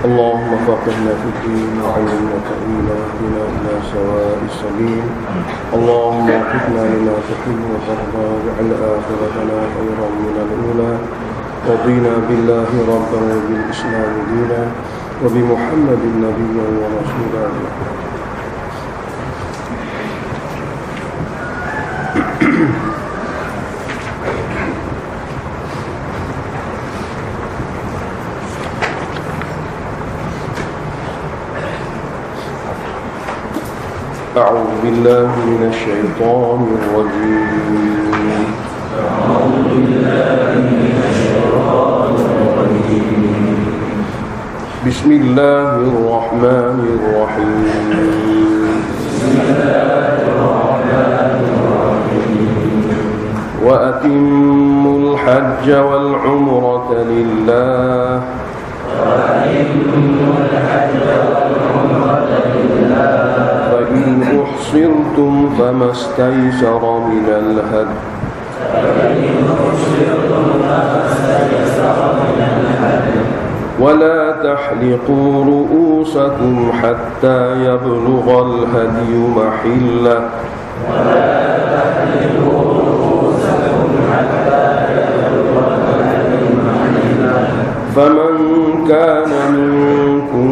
اللهم فقهنا في الدين وعلمنا تأويله واهدنا إلى سواء السبيل. اللهم وفقنا لما تحب وترضى واجعل آخرتنا خيرا من الأولى. رضينا بالله ربا وبالإسلام دينا وبمحمد نبيا ورسولا. أعوذ بالله من الشيطان الرجيم. أعوذ بالله من الشيطان الرجيم. بسم الله الرحمن الرحيم. بسم الله الرحمن الرحيم. وأتموا الحج والعمرة لله. وأتموا الحج والعمرة لله. فإن أحصرتم فما استيسر من الهدي. ولا تحلقوا رؤوسكم حتى يبلغ الهدي محله. فمن كان منكم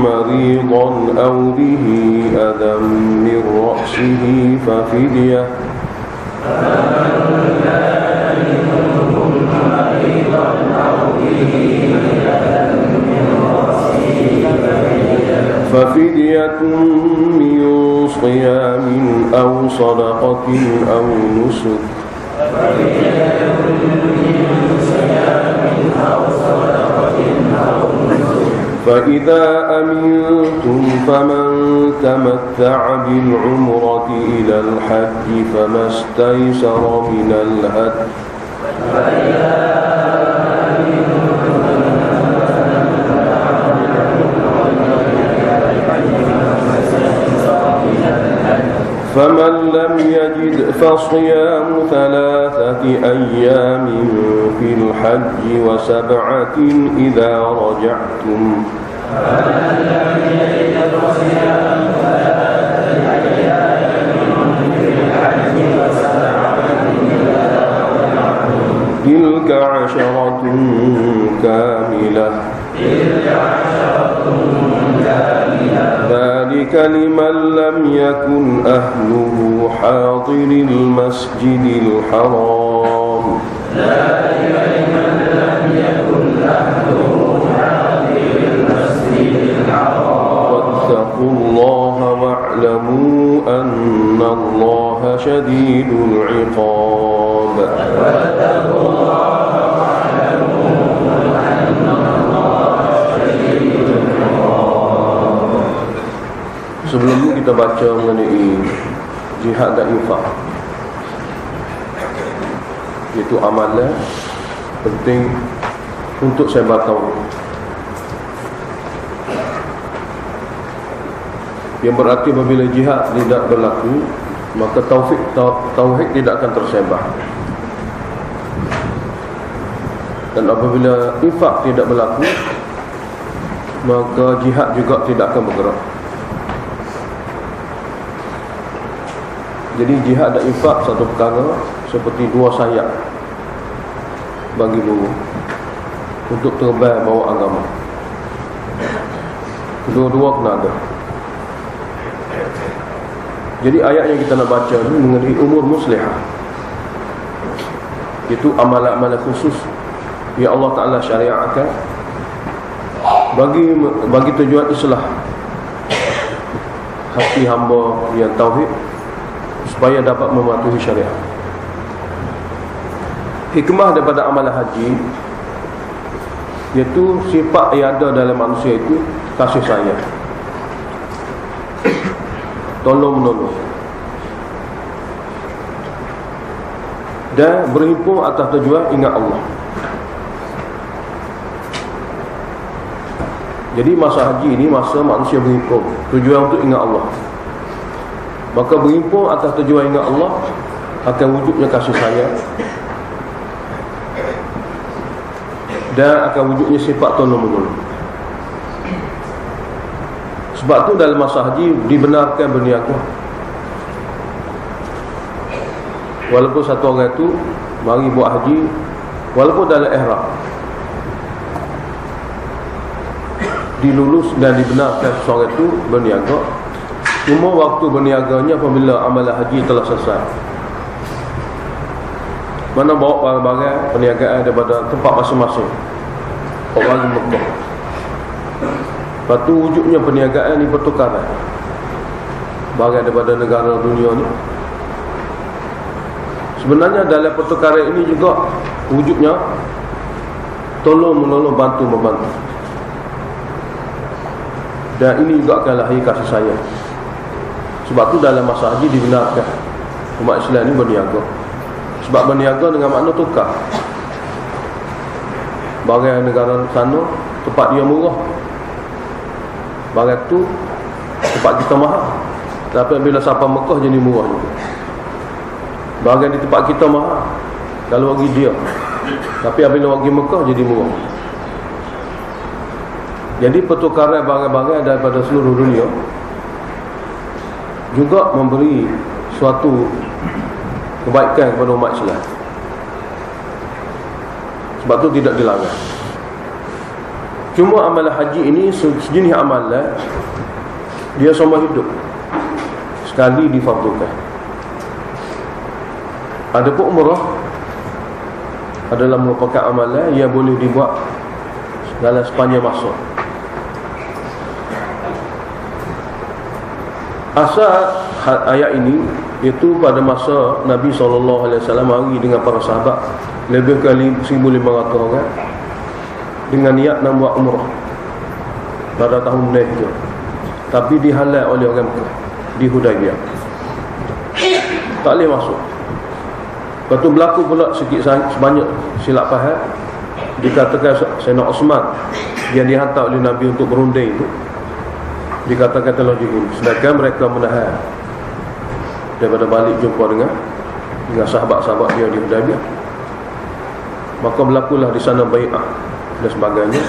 مريضا أو به أذى من رأسه ففدية. ففدية من صيام أو صدقة أو نسك. فإذا أمنتم فمن تمتع بالعمرة إلى الحج فما استيسر من الهدي. فمن لم يجد فصيام 3 أيام في الحج و7 إذا رجعتم. تلك 10 كاملة. ذلك لمن لم يكن أهله حاضر المسجد الحرام. واتقوا الله واعلموا أن الله شديد العقاب. Sebelum ini kita baca mengenai jihad dan infak, iaitu amalan penting untuk sebar tauhid, yang berarti apabila jihad tidak berlaku maka tauhid tidak akan tersebar, dan apabila infak tidak berlaku maka jihad juga tidak akan bergerak. Jadi jihad dan infak satu perkara seperti 2 sayap bagi burung untuk terbang bawa agama. Kedua-dua kena ada. Jadi ayat yang kita nak baca ni mengenai umur muslihah, itu amalan-amalan khusus yang Allah Ta'ala syariatkan bagi tujuan islah hati hamba yang tauhid, supaya dapat mematuhi syariat. Hikmah daripada amalan haji, iaitu sifat yang ada dalam manusia itu kasih sayang, tolong menolong, dan berhimpun atas tujuan ingat Allah. Jadi masa haji ini masa manusia berhimpun, tujuan untuk ingat Allah. Maka berhimpun atas tujuan ingat Allah akan wujudnya kasih sayang, dan akan wujudnya sifat tolong menolong. Sebab tu dalam masa haji dibenarkan berniaga. Walaupun satu orang itu mari buat haji, walaupun dalam ihram, dilulus dan dibenarkan seorang itu berniaga. Cuma waktu berniaganya apabila amalan haji telah selesai. Mana bawa barang-barang perniagaan daripada tempat masing-masing, orang Mekah. Lepas tu wujudnya perniagaan ni pertukaran barang daripada negara dunia ni. Sebenarnya dalam pertukaran ini juga wujudnya tolong-menolong, bantu-membantu. Dan ini juga akan lahir kasih sayang. Sebab tu dalam masa haji dibenarkan umat Islam ni berniaga. Sebab berniaga dengan makna tukar barang negara sana tempat dia murah, barang tu tempat kita mahal. Tapi bila sampai Mekah jadi murah juga. Barang di tempat kita mahal kalau bagi dia, tapi apabila bagi Mekah jadi murah. Jadi pertukaran barang-barang daripada seluruh dunia juga memberi suatu kebaikan kepada umat Islam. Sebab tu tidak dilarang. Cuma amalan haji ini sejenis amalan dia seumur hidup sekali difardukan. Adapun umrah adalah merupakan amalan yang boleh dibuat dalam sepanjang masa. Asal ayat ini itu pada masa Nabi SAW mari dengan para sahabat lebih kali 1,500 orang dengan niat nak buat umrah pada tahun itu. Tapi dihalal oleh orang Mekah di Hudaybiyah, tak boleh masuk. Lepas tu berlaku pula sikit sebanyak silap faham. Dikatakan Sayyidina Osman yang dihantar oleh Nabi untuk berunding itu, dikatakan telah dibunuh, sedangkan mereka menahan daripada balik jumpa dengan sahabat-sahabat dia di Hudaybiyah. Maka berlakulah di sana bai'ah dan sebagainya.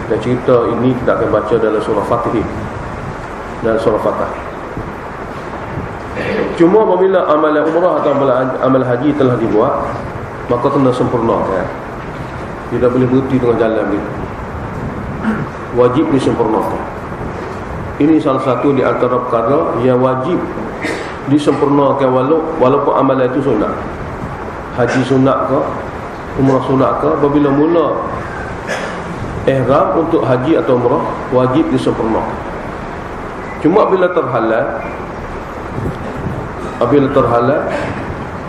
Dan cerita ini kita akan baca dalam surah Fatih dan surah Fatah. Cuma apabila amalan umrah atau amal haji telah dibuat, maka kena sempurnakan. Tidak boleh berhenti tengah jalan ni. Wajib disempurnakan. Ini salah satu di antara perkara yang wajib disempurnakan walaupun amalan itu sunat. Haji sunat ke, umrah sunat ke, apabila mula ihram untuk haji atau umrah wajib disempurnakan. Cuma bila terhalal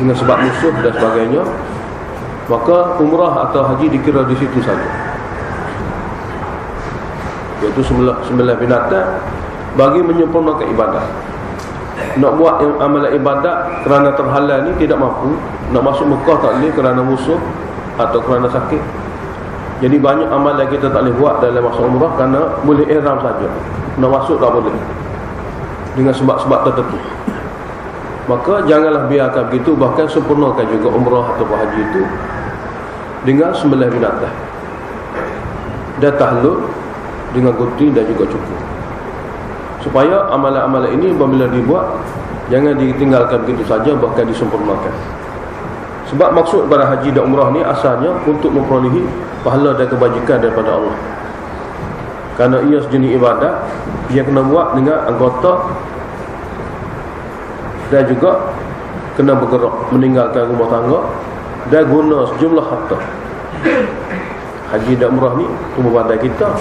dengan sebab musuh dan sebagainya, maka umrah atau haji dikira di situ saja, iaitu sembelah binatang bagi menyempurnakan ibadat. Nak buat yang amalan ibadat kerana terhalal ni tidak mampu, nak masuk Mekah tak boleh kerana musuh atau kerana sakit. Jadi banyak amalan kita tak boleh buat dalam masa umrah kerana boleh ihram saja, nak masuk tak boleh dengan sebab-sebab tertentu. Maka janganlah biarkan begitu, bahkan sempurnakan juga umrah atau haji itu dengan sembelih binatang dan tahlul dengan gunting dan juga cukur, supaya amalan-amalan ini apabila dibuat jangan ditinggalkan begitu saja, bahkan disempurnakan. Sebab maksud pada haji dan umrah ni asalnya untuk memperolehi pahala dan kebajikan daripada Allah. Kerana ia sejenis ibadat yang kena buat dengan anggota dan juga kena bergerak meninggalkan rumah tangga dan guna sejumlah harta. Haji dan umrah ni rumah bandai kita,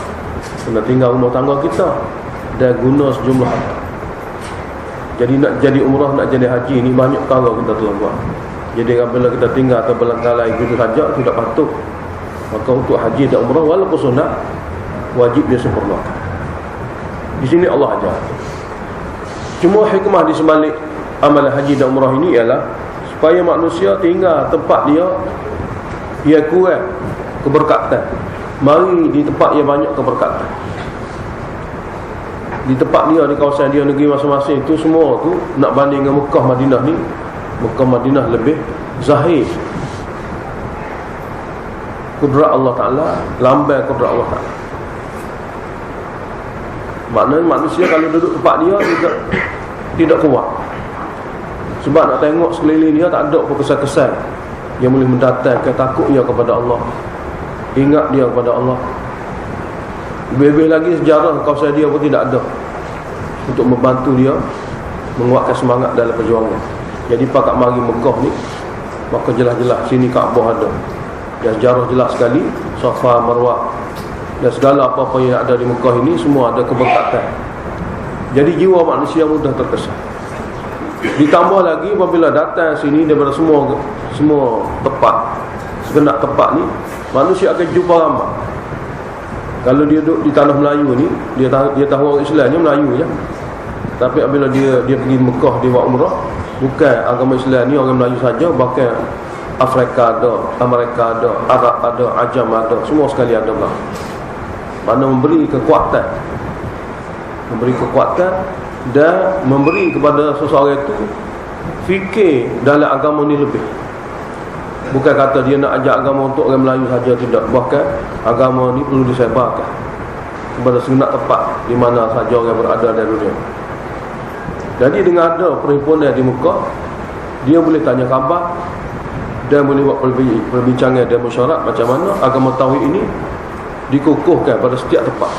kena tinggal rumah tangga kita dan guna sejumlah harta. Jadi nak jadi umrah, nak jadi haji ni banyak perkara kita telah buat. Jadi apabila kita tinggal atau berlanggalai begitu saja tidak patut. Maka untuk haji dan umrah walaupun sunat wajib dia sempurnakan. Di sini Allah ajar. Cuma hikmah di sebalik amalan haji dan umrah ini ialah supaya manusia tinggal tempat dia kuat keberkatan. Mari di tempat yang banyak keberkatan. Di tempat dia, di kawasan dia, negeri masing-masing itu semua tu nak banding dengan Mekah Madinah ni, Mekah Madinah lebih zahir kudrat Allah Ta'ala, lambai kudrat Allah Ta'ala. Maknanya manusia kalau duduk tempat dia tidak kuat. Sebab nak tengok sekeliling dia tak ada apa kesan-kesan yang boleh mendatangkan takut dia kepada Allah, ingat dia kepada Allah. Lebih lagi sejarah kawasan dia pun tidak ada untuk membantu dia menguatkan semangat dalam perjuangan. Jadi pakat mari Mekah ni, maka jelas-jelas sini Kaabah ada. Dan sejarah jelas sekali, Safa, Marwah dan segala apa-apa yang ada di Mekah ini semua ada keberkatan. Jadi jiwa manusia mudah terkesan. Ditambah lagi apabila datang sini daripada semua tempat, segenap tempat ni, manusia akan jumpa ramai. Kalau dia duduk di tanah Melayu ni, dia tahu orang Islam ni Melayu je. Tapi apabila dia pergi Mekah, dia buat umrah, bukan agama Islam ni orang Melayu saja, bahkan Afrika ada, Amerika ada, Arab ada, Ajam ada, semua sekali ada lah. Mana memberi kekuatan dan memberi kepada seseorang itu fikir dalam agama ni lebih. Bukan kata dia nak ajak agama untuk orang Melayu saja, tidak. Bahkan agama ni perlu disebarkan kepada segenap tempat di mana saja orang berada dalam dunia. Jadi dengan ada perhimpunan di Mekah, dia boleh tanya khabar dan boleh buat perbincangan dan mesyuarat macam mana agama tauhid ini dikukuhkan pada setiap tempat.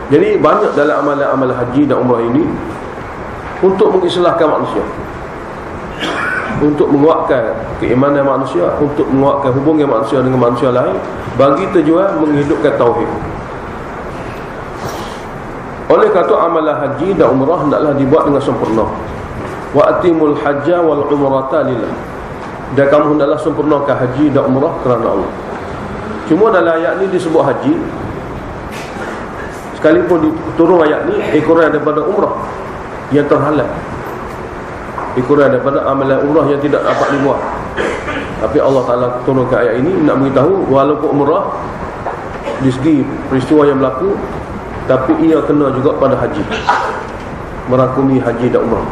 Jadi banyak dalam amalan-amalan haji dan umrah ini untuk mengislahkan manusia, untuk menguatkan keimanan manusia, untuk menguatkan hubungan manusia dengan manusia lain, bagi tujuan menghidupkan tauhid. Oleh kata amalan haji dan umrah hendaklah dibuat dengan sempurna. Wa atimul hajja wal umrata lillah. Dan kamu hendaklah sempurnakan haji dan umrah kerana Allah. Cuma dalam ayat ni disebut haji, sekalipun turun ayat ni ekoran daripada umrah yang terhalang, ekoran daripada amalan umrah yang tidak dapat dibuat. Tapi Allah Ta'ala turunkan ayat ini nak beritahu walaupun umrah di segi peristiwa yang berlaku, tapi ia kena juga pada haji, merangkumi haji dan umrah.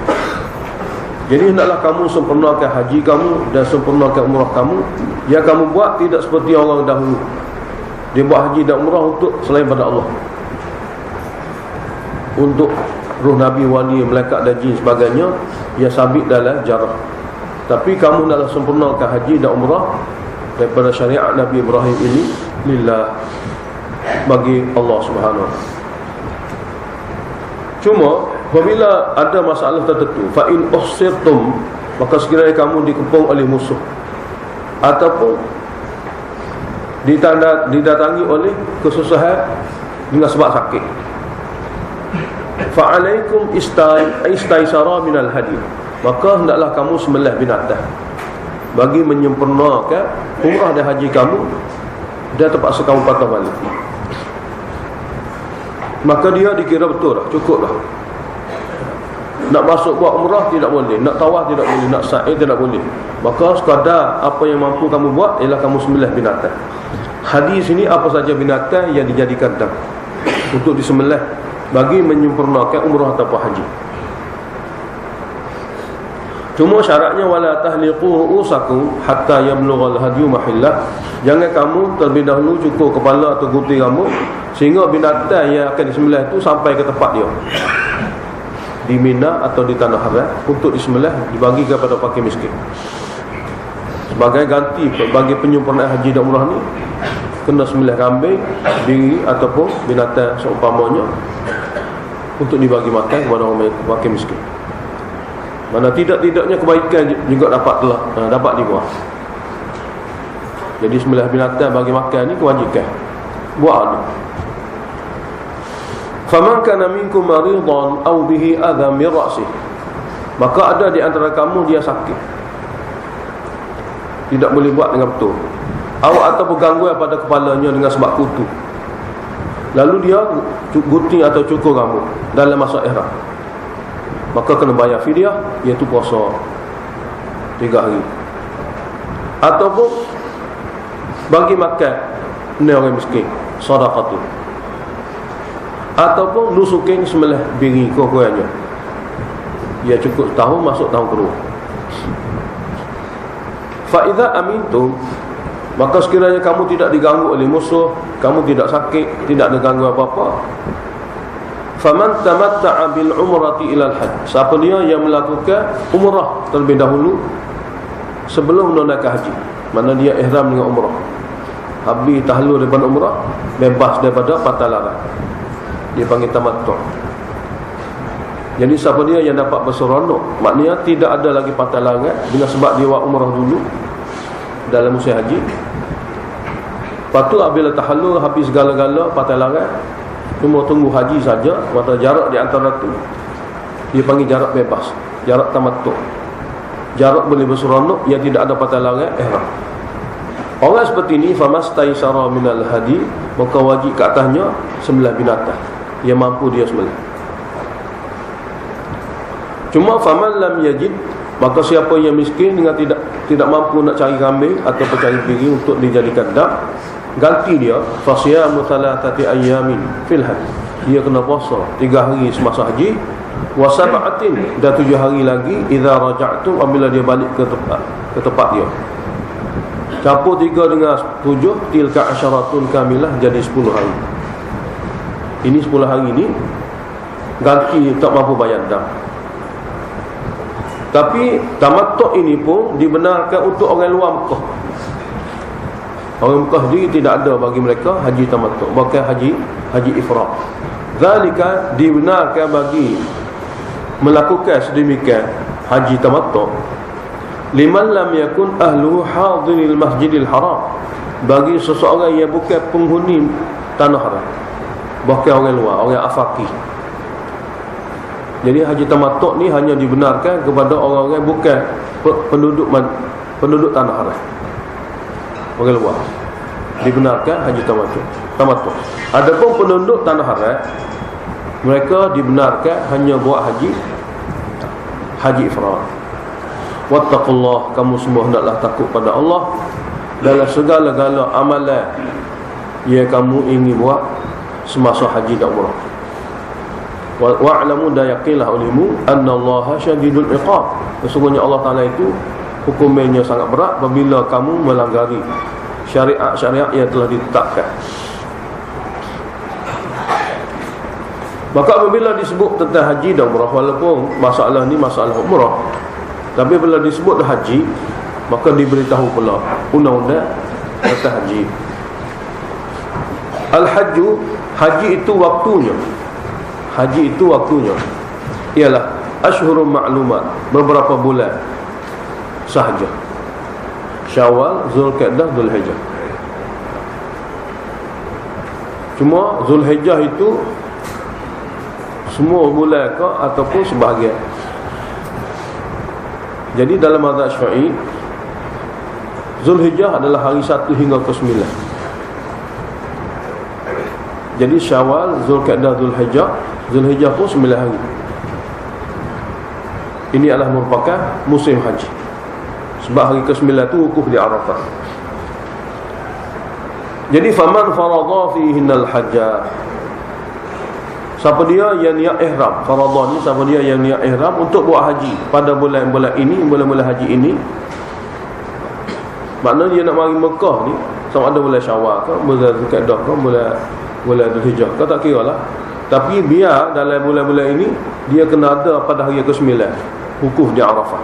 Jadi hendaklah kamu sempurnakan haji kamu dan sempurnakan umrah kamu. Yang kamu buat tidak seperti orang dahulu, dia buat haji dan umrah untuk selain pada Allah, untuk ruh Nabi, wali, malaikat dan jin sebagainya yang sabit dalam jarak. Tapi kamu hendaklah sempurnakan haji dan umrah daripada syariat Nabi Ibrahim ini lillah, bagi Allah Subhanahu wa ta'ala. Cuma apabila ada masalah tertentu, fa in uhsirtum, maka sekiranya kamu dikepung oleh musuh ataupun didatangi oleh kesusahan dengan sebab sakit, fa alaikum istaisara minal hadi, maka hendaklah kamu sembelih binatang bagi menyempurnakan umrah dan haji kamu dan terpaksa kamu patah balik. Maka dia dikira betul dah, cukup dah. Nak masuk buat umrah tidak boleh, nak tawaf tidak boleh, nak sa'i tidak boleh. Maka sekadar apa yang mampu kamu buat ialah kamu sembelih binatang. Hadis ini apa saja binatang yang dijadikan dam untuk disembelih bagi menyempurnakan umrah atau haji. Cuma syaratnya wala tahliqu ru'usakum hatta yablughal hadyu mahillah. Jangan kamu terlebih dahulu cukur kepala atau gunting rambut sehingga binatang yang akan disembelih itu sampai ke tempat dia di Mina atau di tanah haram untuk disembelih, dibagi kepada fakir miskin sebagai ganti bagi penyempurnaan haji dan umrah ni. Kena sembelih kambing, biri ataupun binatang seumpamanya untuk dibagi makan kepada orang fakir miskin. Mana tidak-tidaknya kebaikan juga dapat dibuat. Jadi sembelih binatang bagi makan ni kewajiban. Buat ni. Faman kana minkum maridan aw bihi adham min ra'sih, maka ada di antara kamu dia sakit, tidak boleh buat dengan betul, atau gangguan pada kepalanya dengan sebab kutu, lalu dia gunting atau cukur rambut dalam masa ihram, maka kena bayar fidyah, iaitu puasa 3 hari, ataupun bagi makan ni orang miskin, sedekah tu, ataupun nusukin sembelih biri kurangnya, ia cukup tahun masuk tahun kedua. Fa idza amintum, maka sekiranya kamu tidak diganggu oleh musuh, kamu tidak sakit, tidak ada gangguan apa-apa, faman tamatta'a bil umrati ila al hajj, siapa dia yang melakukan umrah terlebih dahulu sebelum menunaikan haji, mana dia ihram dengan umrah, habis tahlul daripada umrah, bebas daripada patah larang, dia panggil tamattu'. Jadi siapa dia yang dapat berseronok, maknanya tidak ada lagi patah larang dengan sebab dia buat umrah dulu dalam musim haji. Lepas tu apabila tahallul habis segala-gala patah larang, cuma tunggu haji saja, waktu jarak di antara tu dia panggil jarak bebas, jarak tamattu'. Jarak boleh berseronok yang tidak ada patah larang ihram. Orang seperti ini famastaisara minal hadi, maka wajib ke atasnya sembelih binatang yang mampu dia sembelih. Cuma faman lam yajid, maka siapa yang miskin dengan tidak mampu nak cari kambing atau cari piring untuk dijadikan dam, ganti dia fasiyamu thalathati ayyamin fil hajj, dia kena puasa 3 hari semasa haji, wa sab'atin, dan 7 hari lagi idza raja'tum, apabila dia balik ke tempat dia. Campur 3 dengan 7, tilka asyaratun kamilah, jadi 10 hari. Ini 10 hari ini ganti tak mampu bayar dam. Tapi tamattu' ini pun dibenarkan untuk orang luar Mekah. Orang Mekah sendiri tidak ada bagi mereka haji tamattu', bahkan haji ifrad. Zalika, dibenarkan bagi melakukan sedemikian haji tamattu' liman lam yakun ahluhu hadiril masjidil haram, bagi seseorang yang bukan penghuni tanah haram, bahkan orang luar, orang afaqih. Jadi haji tamattu' ni hanya dibenarkan kepada orang-orang bukan penduduk tanah haram, orang luar dibenarkan haji tamattu'. Adapun penduduk tanah haram, mereka dibenarkan hanya buat haji ifrad. Wattaqullah, kamu semua hendaklah takut pada Allah dalam segala-gala amalan yang kamu ingin buat semasa haji dan umrah. Wa'lamu, dan yakinlah olehmu annallaha syadidul iqab, sesungguhnya Allah Ta'ala itu hukumannya sangat berat apabila kamu melanggari syariat yang telah ditetapkan. Maka apabila disebut tentang haji dan umrah, walaupun masalah ni masalah umrah, tapi bila disebut haji, maka diberitahu pula undang-undang tentang haji. Al-hajju, haji itu waktunya. Haji itu waktunya ialah ashhurun ma'lumat, beberapa bulan sahaja. Syawal, Zulqa'dah, Zulhijjah. Cuma Zulhijjah itu semua bulan ke ataupun sebahagian. Jadi dalam mazhab Syafi'i, Zulhijjah adalah hari 1 hingga ke 9. Jadi Syawal, Zulqa'dah, Zulhijjah pun 9 hari. Ini adalah merupakan musim haji, sebab hari ke-9 itu wukuf di Arafah. Jadi faman faradha fihinnal hajja, siapa dia yang niat ihram, faradha ni siapa dia yang niat ihram untuk buat haji pada bulan-bulan ini, bulan-bulan haji ini. Maknanya dia nak mari Mekah ni sama ada bulan Syawal ke, bulan Zulqa'dah ke, bulan Zulhijjah ke, tak kira lah. Tapi biar dalam bulan-bulan ini dia kena ada pada hari ke-9 wukuf di Arafah.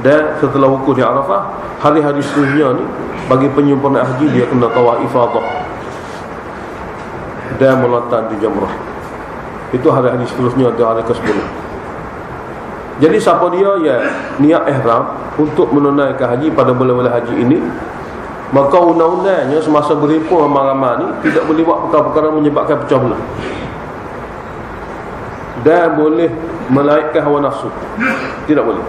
Dan setelah wukuf di Arafah, hari-hari seterusnya ni bagi penyempurna haji dia kena tawaf ifadah dan melontar di jamrah. Itu hari-hari seterusnya, itu hari ke-10. Jadi siapa dia yang niat ihram untuk menunaikan haji pada bulan-bulan haji ini, maka undang-undangnya semasa berhimpun ramai-ramai ni tidak boleh buat perkara-perkara menyebabkan pecah belah, dan boleh melaitkan hawa nafsu. Tidak boleh.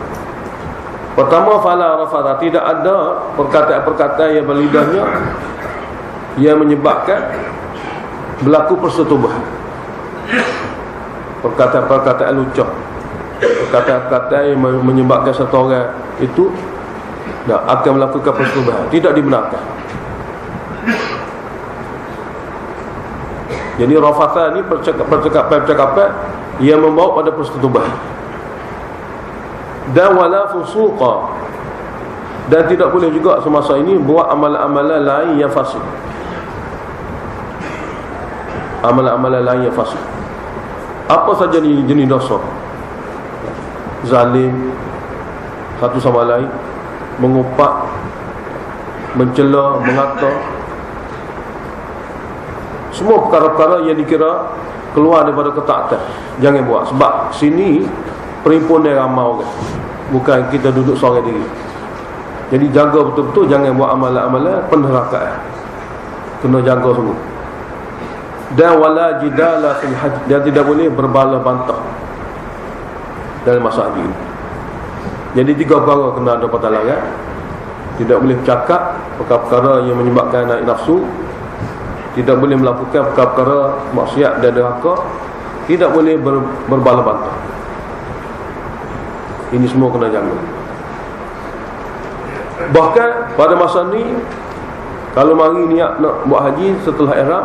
Pertama, fala rafadha, tidak ada perkataan-perkataan yang berlidahnya yang menyebabkan berlaku persetubuhan. Perkataan-perkataan lucah, perkataan-perkataan yang menyebabkan satu orang itu akan melakukan persetubuhan, tidak dibenarkan. Jadi rafatha ni percakapan yang membawa pada persetubuhan. Dan wala fusuqa, dan tidak boleh juga semasa ini buat amalan-amalan lain yang fasik. amalan-amalan lain yang fasik. Apa saja jenis dosa, zalim satu sama lain, mengupak, mencela, mengata, semua perkara-perkara yang dikira keluar daripada ketaatan, jangan buat. Sebab sini perhimpunan ramai orang, bukan kita duduk seorang diri. Jadi jaga betul-betul, jangan buat amalan-amalan penerakaan, kena jaga sungguh. Dan wala jidala fil hajj, dan tidak boleh berbalah bantah dalam masa haji ini. Jadi 3 perkara kena ada perlarangan. Tidak boleh bercakap perkara-perkara yang menyebabkan naik nafsu, tidak boleh melakukan perkara-perkara maksiat dan derhaka, tidak boleh berbalah bantah. Ini semua kena jaga. Bahkan pada masa ni, kalau mari niat nak buat haji setelah ihram,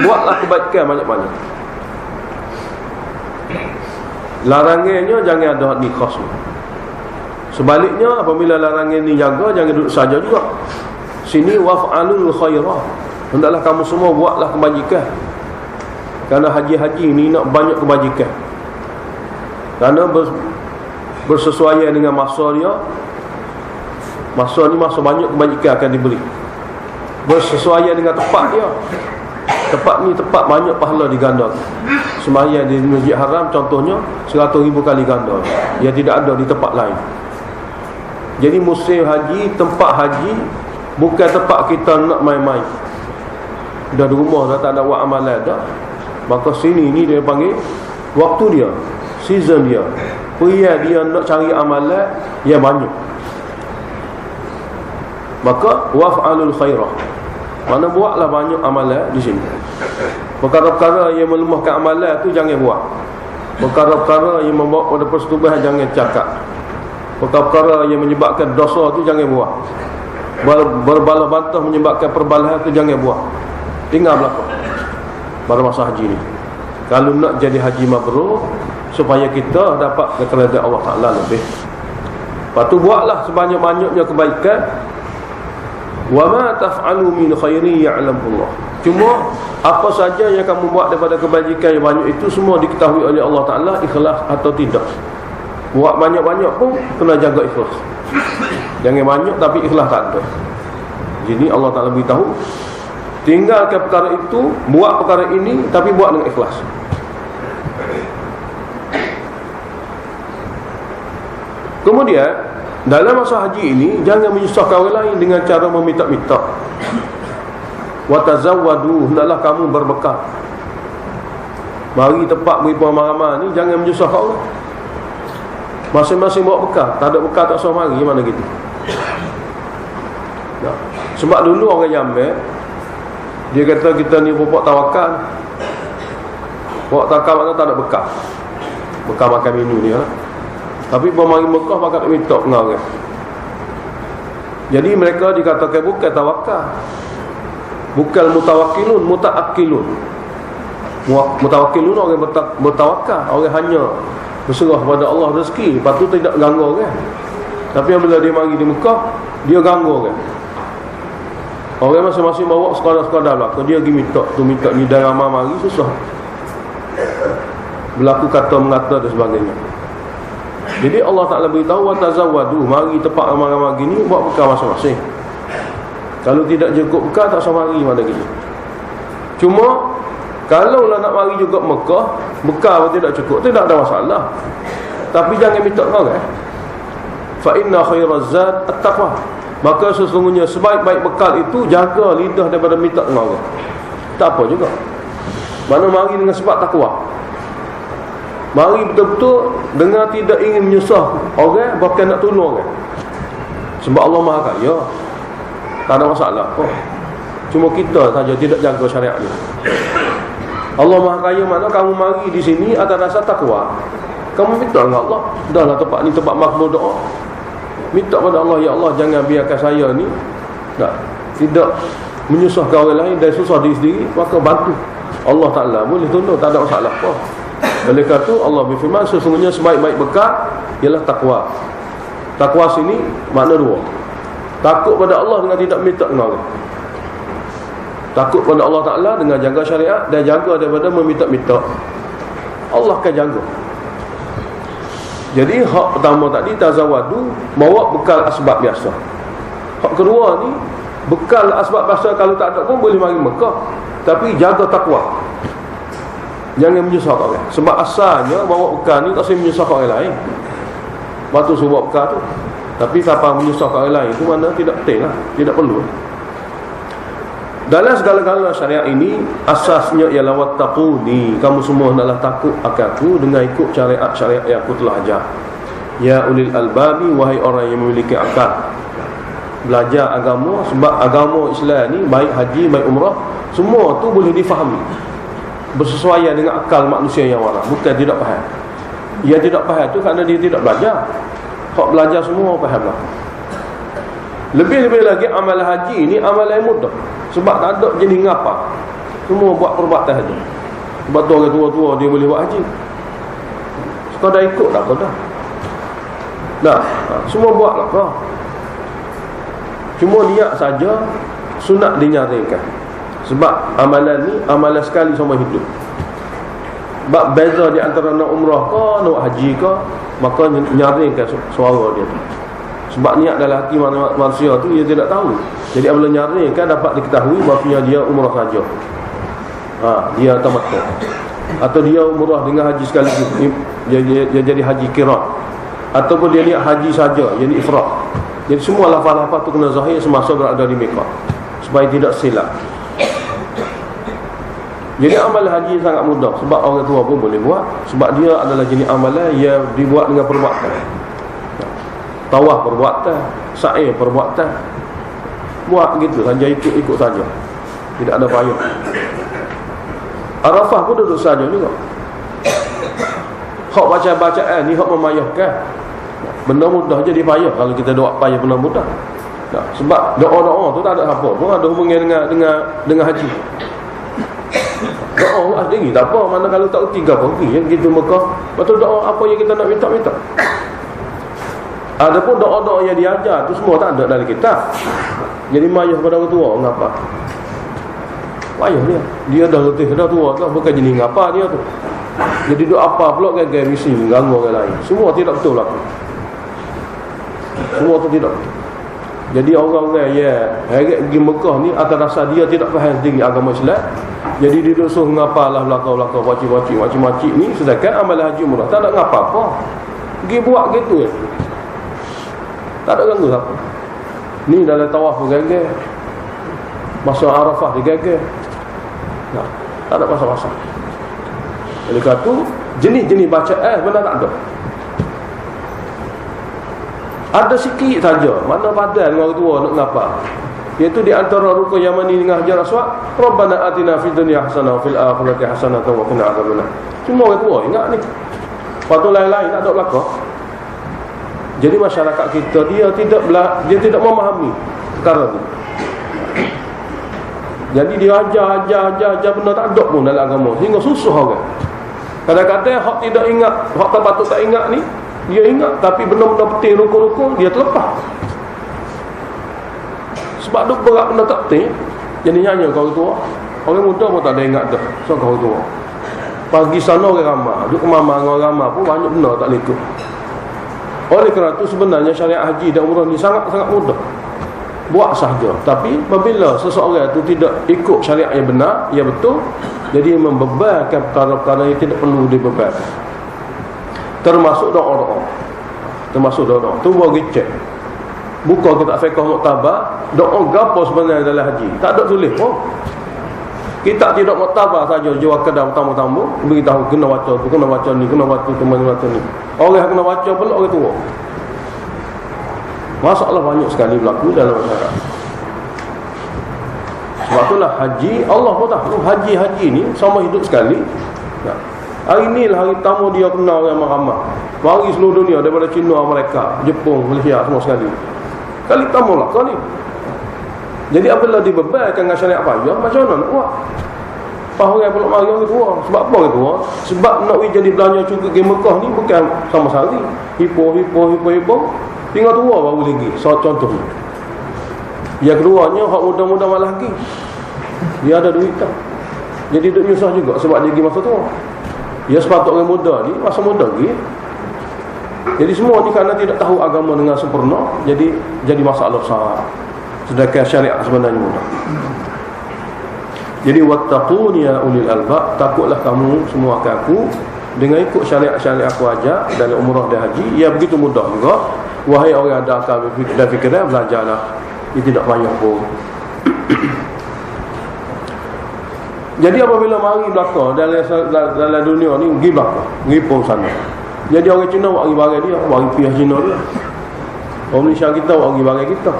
buatlah kebaikan banyak-banyak. Larangannya jangan ada ni khas. Sebaliknya, apabila larangan ni jaga, jangan duduk saja juga. Sini waf'alul khairah, hendaklah kamu semua buatlah kebajikan. Kerana haji-haji ni nak banyak kebajikan. Kerana bersesuaian dengan masa dia. Masa ni masa banyak kebajikan akan diberi. Bersesuaian dengan tempat dia. Tempat ni tempat banyak pahala diganda. Sembahyang di Masjid Haram contohnya 100,000 kali ganda, yang tidak ada di tempat lain. Jadi musim haji, tempat haji bukan tempat kita nak main-main. Dah di rumah dah tak ada buat amalan dah. Maka sini ni dia panggil waktu dia, season dia, period dia nak cari amalan yang banyak. Maka waf'alul khairah, mana buatlah banyak amalan di sini. Perkara-perkara yang melemahkan amalan tu jangan buat. Perkara-perkara yang membawa pada persetubuhan jangan cakap. Perkara-perkara yang menyebabkan dosa tu jangan buat. Berbalah bantah menyebabkan perbalahan tu jangan buat. Tinggal belakang pada masa haji ni. Kalau nak jadi haji mabrur, supaya kita dapat keridaan Allah Ta'ala lebih, lepas tu buatlah sebanyak-banyaknya kebaikan. Wa ma taf'alu min khairin ya'lamullah. Cuma apa saja yang kamu buat daripada kebajikan yang banyak itu semua diketahui oleh Allah Ta'ala, ikhlas atau tidak. Buat banyak-banyak pun kena jaga ikhlas. Jangan banyak tapi ikhlas tak ada. Jadi Allah Ta'ala beritahu, tinggalkan perkara itu, buat perkara ini, tapi buat dengan ikhlas. Kemudian dalam masa haji ini, jangan menyusahkan orang lain dengan cara meminta-minta. Wa tazawwadu, hendaklah kamu berbekal. Mari tempat beri ramai-ramai ni, jangan menyusahkan orang. Masing-masing bawa bekal. Tak ada bekal tak usah mari, mana gitu. Nah, sebab dulu orang Yaman, dia kata kita ni pokok tawakal. Pokok tawakal maknanya tak ada bekal. Bekal makan minum ni lah. Tapi pemari Mekah pakat minta pengarang. Jadi mereka dikatakan bukan tawakal, bukan mutawakkilun, mutaakkilun. Mutawakkilun orang bertawakal, orang hanya berserah kepada Allah rezeki, lepas tu tidak ganggu orang. Tapi apabila dia mari di Mekah, dia ganggu orang. Orang masing-masing bawa sekadar-sekadar belakang, dia pergi minta tu minta ni, dan ramai mari susah. Berlaku kata mengata dan sebagainya. Jadi Allah Ta'ala beritahu, wa tazawwadu, mari tempat ramai-ramai gini, buat bekal masing-masing. Kalau tidak cukup bekal, tak usah mari mana gini. Cuma kalau lah nak mari juga Mekah, bekal pun tidak cukup, tidak ada masalah. Tapi jangan minta orang. Fa inna khairaz zad at-taqwa. Maka sesungguhnya sebaik-baik bekal itu jaga lidah daripada minta orang. Tak apa juga. Mana mari dengan sebab takwa. Mari betul-betul dengan tidak ingin menyusah orang, bahkan nak tolong orang. Sebab Allah Maha Kaya, tak ada masalah. Cuma kita saja tidak jaga syariat ni. Allah Maha Kaya mana kamu mari di sini atas rasa takwa. Kamu minta dengan Allah, dahlah tempat ni tempat makbul doa. Minta pada Allah, ya Allah jangan biarkan saya ni tidak menyusahkan orang lain dan susah diri sendiri, maka bantu. Allah Ta'ala boleh tolong, tak ada masalah apa. Oleh kerana itu Allah berfirman, sesungguhnya sebaik-baik bekal ialah takwa. Takwa sini makna dua. Takut pada Allah dengan tidak minta dengan orang. Takut pada Allah Ta'ala dengan jaga syariat dan jaga daripada meminta-minta, Allah akan jaga. Jadi hak pertama tadi tazawadu, bawa bekal asbab biasa. Hak kedua ni bekal asbab biasa, kalau tak ada pun boleh mari Mekah, tapi jaga takwa, jangan menyusahkan orang. Sebab asalnya bawa bekal ni tak semestinya menyusahkan orang lain. Batu suruh bawa bekal tu, tapi siapa menyusahkan orang lain tu mana tidak penting lah, tidak perlu. Dalam segala-galanya syariat ini asasnya ialah wattaquni, kamu semua hendaklah takut akanku dengan ikut syariat yang aku telah ajar. Ya ulil albabi, wahai orang yang memiliki akal. Belajar agama, sebab agama Islam ni baik haji, baik umrah, semua tu boleh difahami bersesuaian dengan akal manusia yang waras, bukan tidak faham. Ia tidak faham tu kerana dia tidak belajar. Hak belajar semua fahamlah. Lebih-lebih lagi amalan haji ni amalan yang mudah, sebab tak ada jenis ngapa, semua buat perbuatan saja. Sebab tu orang tua-tua dia boleh buat haji, sekadar ikut dah kau dah. Semua buat lah kau. Cuma niat saja sunat dinyaringkan. Sebab amalan ni amalan sekali seumur hidup. Sebab beza di antara nak umrah ke nak haji ke, maka nyaringkan suara dia tu. Sebab niat dalam hati manusia tu dia tidak tahu. Jadi apabila nyaringkan dapat diketahui bahawanya dia umrah saja. Dia tamattu. Atau dia umrah dengan haji sekaligus, dia jadi haji qiran. Ataupun dia niat haji saja, jadi ifrad. Jadi semua lafaz-lafaz tu kena zahir semasa berada di Mekah, supaya tidak silap. Jadi amal haji sangat mudah, sebab orang tua pun boleh buat, sebab dia adalah jenis amalan yang dibuat dengan perbuatan. Tawaf perbuatan, sa'i perbuatan, buat gitu saja, ikut saja, tidak ada payah. Arafah pun duduk saja juga. Hak baca-bacaan ni hak memayahkan. Benda mudah jadi payah kalau kita doa payah benda mudah. Sebab doa-doa tu tak ada apa pun ada hubungan dengan haji. Doa tinggi tak apa, mana kalau tak erti ke apa yang gitu Mekah. Betul doa apa yang kita nak minta-minta. Adapun doa-doa yang diajar tu semua tak ada dalam kitab. Jadi mayah pada orang tua ngapa? Payah dia dah letih dah tua kan, bukan jenis ngapa dia tu. Jadi doa apa pula gagal misi ganggu orang lain. Semua tidak betul lah. Semua tu tidak betul. Jadi orang-orang yang heret pergi Mekah ni atas dasar dia tidak faham sendiri agama Islam. Jadi dia duduk suruh ngapalah belakang-belakang wacik-wacik ni, sedangkan amalan haji umrah tak ada ngapa apa. Pergi buat gitu tak ada ganggu siapa. Ni dalam tawaf gagal, masa Arafah dia gagal. Tak ada pasal-pasal. Oleh kerana tu jenis-jenis bacaan benar tak ada. Ada sikit saja, mana padan orang tua nak ngapa. Iaitu di antara rukun Yamani dengan Hajar Aswad, Rabbana atina fid dunya hasanah wa fil akhirati hasanah wa qina adzabannar. Cuma orang tua ingat ni. Patut lain-lain tak ada belaka. Jadi masyarakat kita dia tidak memahami perkara ni. Jadi dia ajar benda tak ada pun dalam agama, sehingga susah orang. Kadang-kadang hak tidak ingat, hak tak patut tak ingat ni dia ingat, tapi benda-benda penting rukun-rukun dia terlepas. Sebab tu berat benda tak penting, jadi hanya kau tua. Orang muda pun tak ada ingat dah. So kau tua pagi sana orang ramai, duduk mama orang ramai pun banyak benda tak ikut. Oleh kerana itu sebenarnya syariat haji dan umrah ni sangat-sangat mudah, buat sahaja. Tapi apabila seseorang itu tidak ikut syariat yang benar, yang betul, jadi membebankan perkara-perkara yang tidak perlu dibebankan. Termasuk doa-doa. Tu bagi cek. Buka kitab fiqh muktabar, doa gapo sebenarnya dalam haji. Tak ada tulis pun. Kita tidak muktabar saja jual kedai tamu-tamu, beritahu kena baca tu, kena baca ni, kena baca tu, kena baca ni. Orang kena baca pula orang tua. Masalah banyak sekali berlaku dalam masyarakat. Sebab itulah haji, Allah pun tahu haji ni sama hidup sekali. Hari ni lah hari pertama dia kenal orang ramai. Mari seluruh dunia daripada China, Amerika, Jepun, Malaysia semua sekali. Kali pertama lah kau ni. Jadi apabila dibebankan dengan syariat payah, macam mana nak buat? Orang pula mari orang tua. Sebab apa orang tua? Sebab nak jadi belanja cukup ke Mekah ni bukan sama sekali. Hipo. Tinggal tua baru lagi. So contoh. Yang keduanya hak muda-muda malah lagi. Dia ada duit tak? Jadi duk nyusah juga sebab dia pergi masa tu. Dia sepatutnya muda ni, masa muda lagi. Jadi semua ni kerana tidak tahu agama dengan sempurna, jadi masalah besar. Sedangkan syariat sebenarnya mudah. Jadi wattaqun ya ulil albab, takutlah kamu semua akan aku dengan ikut syariat-syariat aku ajar dalam umrah dan haji. Ya begitu mudah juga. Wahai orang ada akal dan fikiran, belajarlah. Dia tidak payah pun. Jadi apabila mari belakang dalam dunia ni pergi belakang, pergi pun sana. Jadi orang Cina buat pergi barang dia, buat pergi pihak Cina dia. Orang Malaysia kita buat pergi barang kita.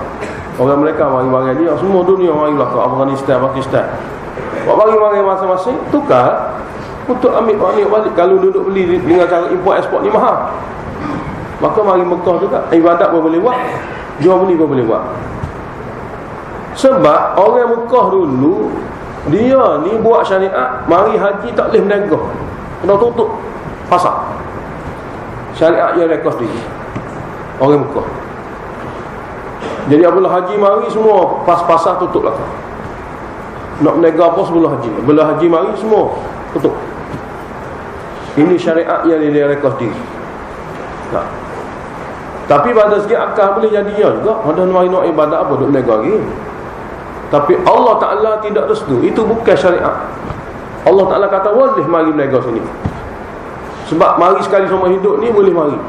Orang mereka buat pergi barang dia. Semua dunia mari belakang, Afghanistan, Pakistan. Buat bagi barang masing-masing, tukar untuk ambil balik. Kalau duduk beli dengan cara import ekspor ni mahal. Maka mari Mekah juga, ibadat pun boleh buat, jual beli pun boleh buat. Sebab orang Mekah dulu, dia ni buat syariat, mari haji tak boleh berniaga, kena tutup pasar. Syariat yang rekod sendiri orang Mekah. Jadi apabila haji mari, semua pasar tutup lah. Nak berniaga apa sebelum haji? Bila haji mari, semua tutup. Ini syariat yang dia rekod sendiri. Nah. Tapi pada segi akal boleh jadinya juga. Ada mari nak ibadat apa duk berniaga lagi. Tapi Allah Ta'ala tidak restu. Itu bukan syariat. Allah Ta'ala kata boleh mari berniaga sini. Sebab mari sekali sama hidup ni boleh mari.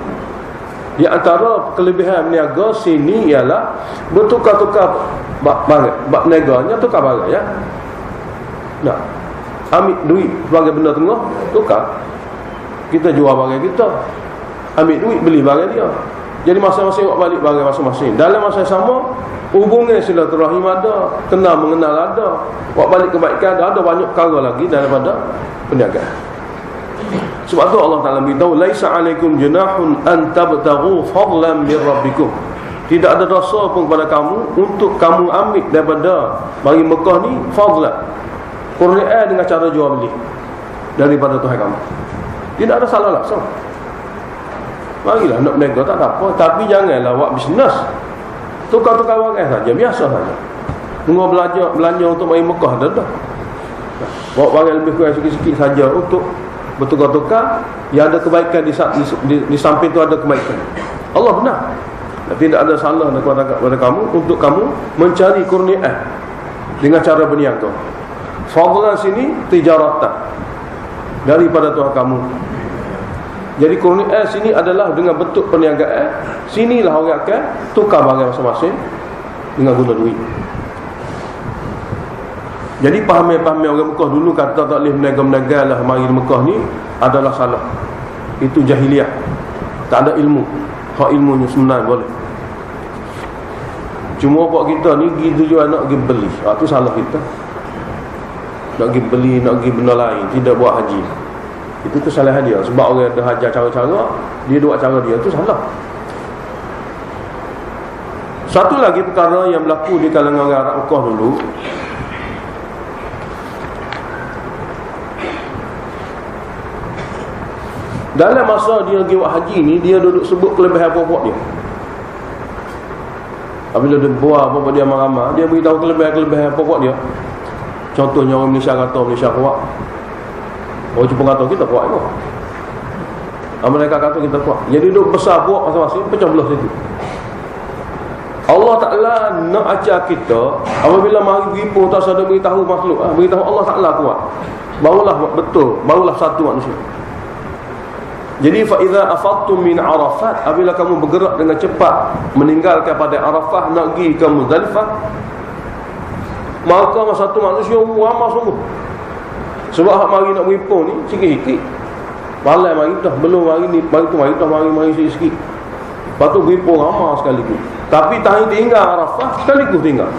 Di antara kelebihan berniaga sini ialah bertukar-tukar barang. Berniaganya tukar barang ya. Nah, ambil duit sebagai benda tengah, tukar. Kita jual barang kita, ambil duit beli barang dia. Jadi masing-masing buat balik barang masing-masing. Dalam masa yang sama, hubungan silaturahim ada, kenal mengenal ada, buat balik kebaikan ada banyak perkara lagi daripada perniagaan. Sebab tu Allah Ta'ala beritahu, laisa alaikum junahun an tabtaghu fadlan min rabbikum. Tidak ada dosa pun kepada kamu untuk kamu ambil daripada bagi Mekah ni fadlan, kurniah dengan cara jual beli daripada Tuhan kamu. Tidak ada salah langsung. Marilah nak berniaga tak ada apa, tapi janganlah buat bisnes tukar-tukar barang saja, biasa saja. Tengok belanja untuk mari Mekah dah. Bawa barang lebih kurang sikit-sikit saja untuk bertukar-tukar. Yang ada kebaikan di samping itu ada kebaikan. Allah benar. Tidak ada salah kepada kamu untuk kamu mencari kurniah dengan cara berniaga. Fadlan sini tijaratan daripada Tuhan kamu. Jadi kurniah sini adalah dengan bentuk perniagaan. Sinilah orang akan tukar barang masing-masing dengan guna duit. Jadi pahami orang Mekah dulu kata tak boleh berniaga lah mari di Mekah ni adalah salah. Itu jahiliah. Tak ada ilmu. Hak ilmunya sebenarnya boleh. Cuma buat kita ni pergi tujuan nak pergi beli. Itu salah kita. Nak pergi beli, nak pergi benda lain, tidak buat haji. Itu kesalahan dia. Sebab orang ada hajar cara-cara, dia buat cara dia, itu salah. Satu lagi perkara yang berlaku di kalangan orang Arab Mekah dulu, dalam masa dia pergi buat haji ni, dia duduk sebut kelebihan pokok dia. Apabila dia buat pokok dia ramai, dia beritahu kelebihan pokok dia. Contohnya orang Malaysia kata Malaysia kuat, orang Jepun kata kita kuat juga. Mereka kata kita kuat. Jadi duduk besar buat masing-masing, pecah belah situ. Allah Ta'ala nak ajar kita, apabila mari beripun tak ada beritahu makhluk, beritahu Allah Ta'ala kuat, barulah betul, barulah satu manusia. Jadi fa idza afadtum min Arafat, apabila kamu bergerak dengan cepat meninggalkan pada Arafah nak pergi ke Muzdalifah, maka satu manusia ramai sungguh. Sebab hak mari nak beripun ni sikit-sikit. Balai mari dah, belum mari ni, mari tu mari dah, mari sikit-sikit. Lepas tu beripun ramai sekaligus. Tapi tak tinggal Arafah sekaligus tinggal.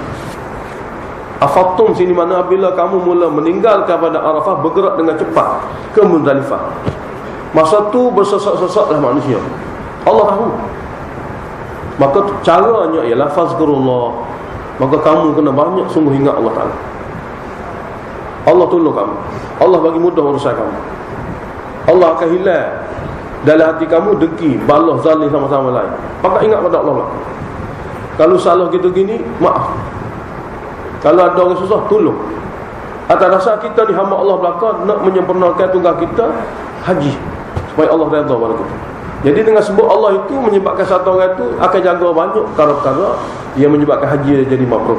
Afadtum sini mana apabila kamu mula meninggalkan pada Arafah, bergerak dengan cepat ke Muzdalifah. Masa tu bersesak-sesaklah manusia. Allah tahu. Maka caranya ialah fazkurullah. Maka kamu kena banyak sungguh ingat Allah Ta'ala. Allah tolong kamu. Allah bagi mudah urusan kamu. Allah akan hilang dalam hati kamu dengki, balah, zalim sama-sama lain. Maka ingat pada Allah. Kalau salah gitu gini, maaf. Kalau ada orang susah, tolong. Atas dasar kita ni hamba Allah belaka nak menyempurnakan tugas kita haji supaya Allah redha pada kita. Jadi dengan sebut Allah itu menyebabkan satu orang itu akan jaga banyak perkara-perkara yang menyebabkan haji jadi mabrur.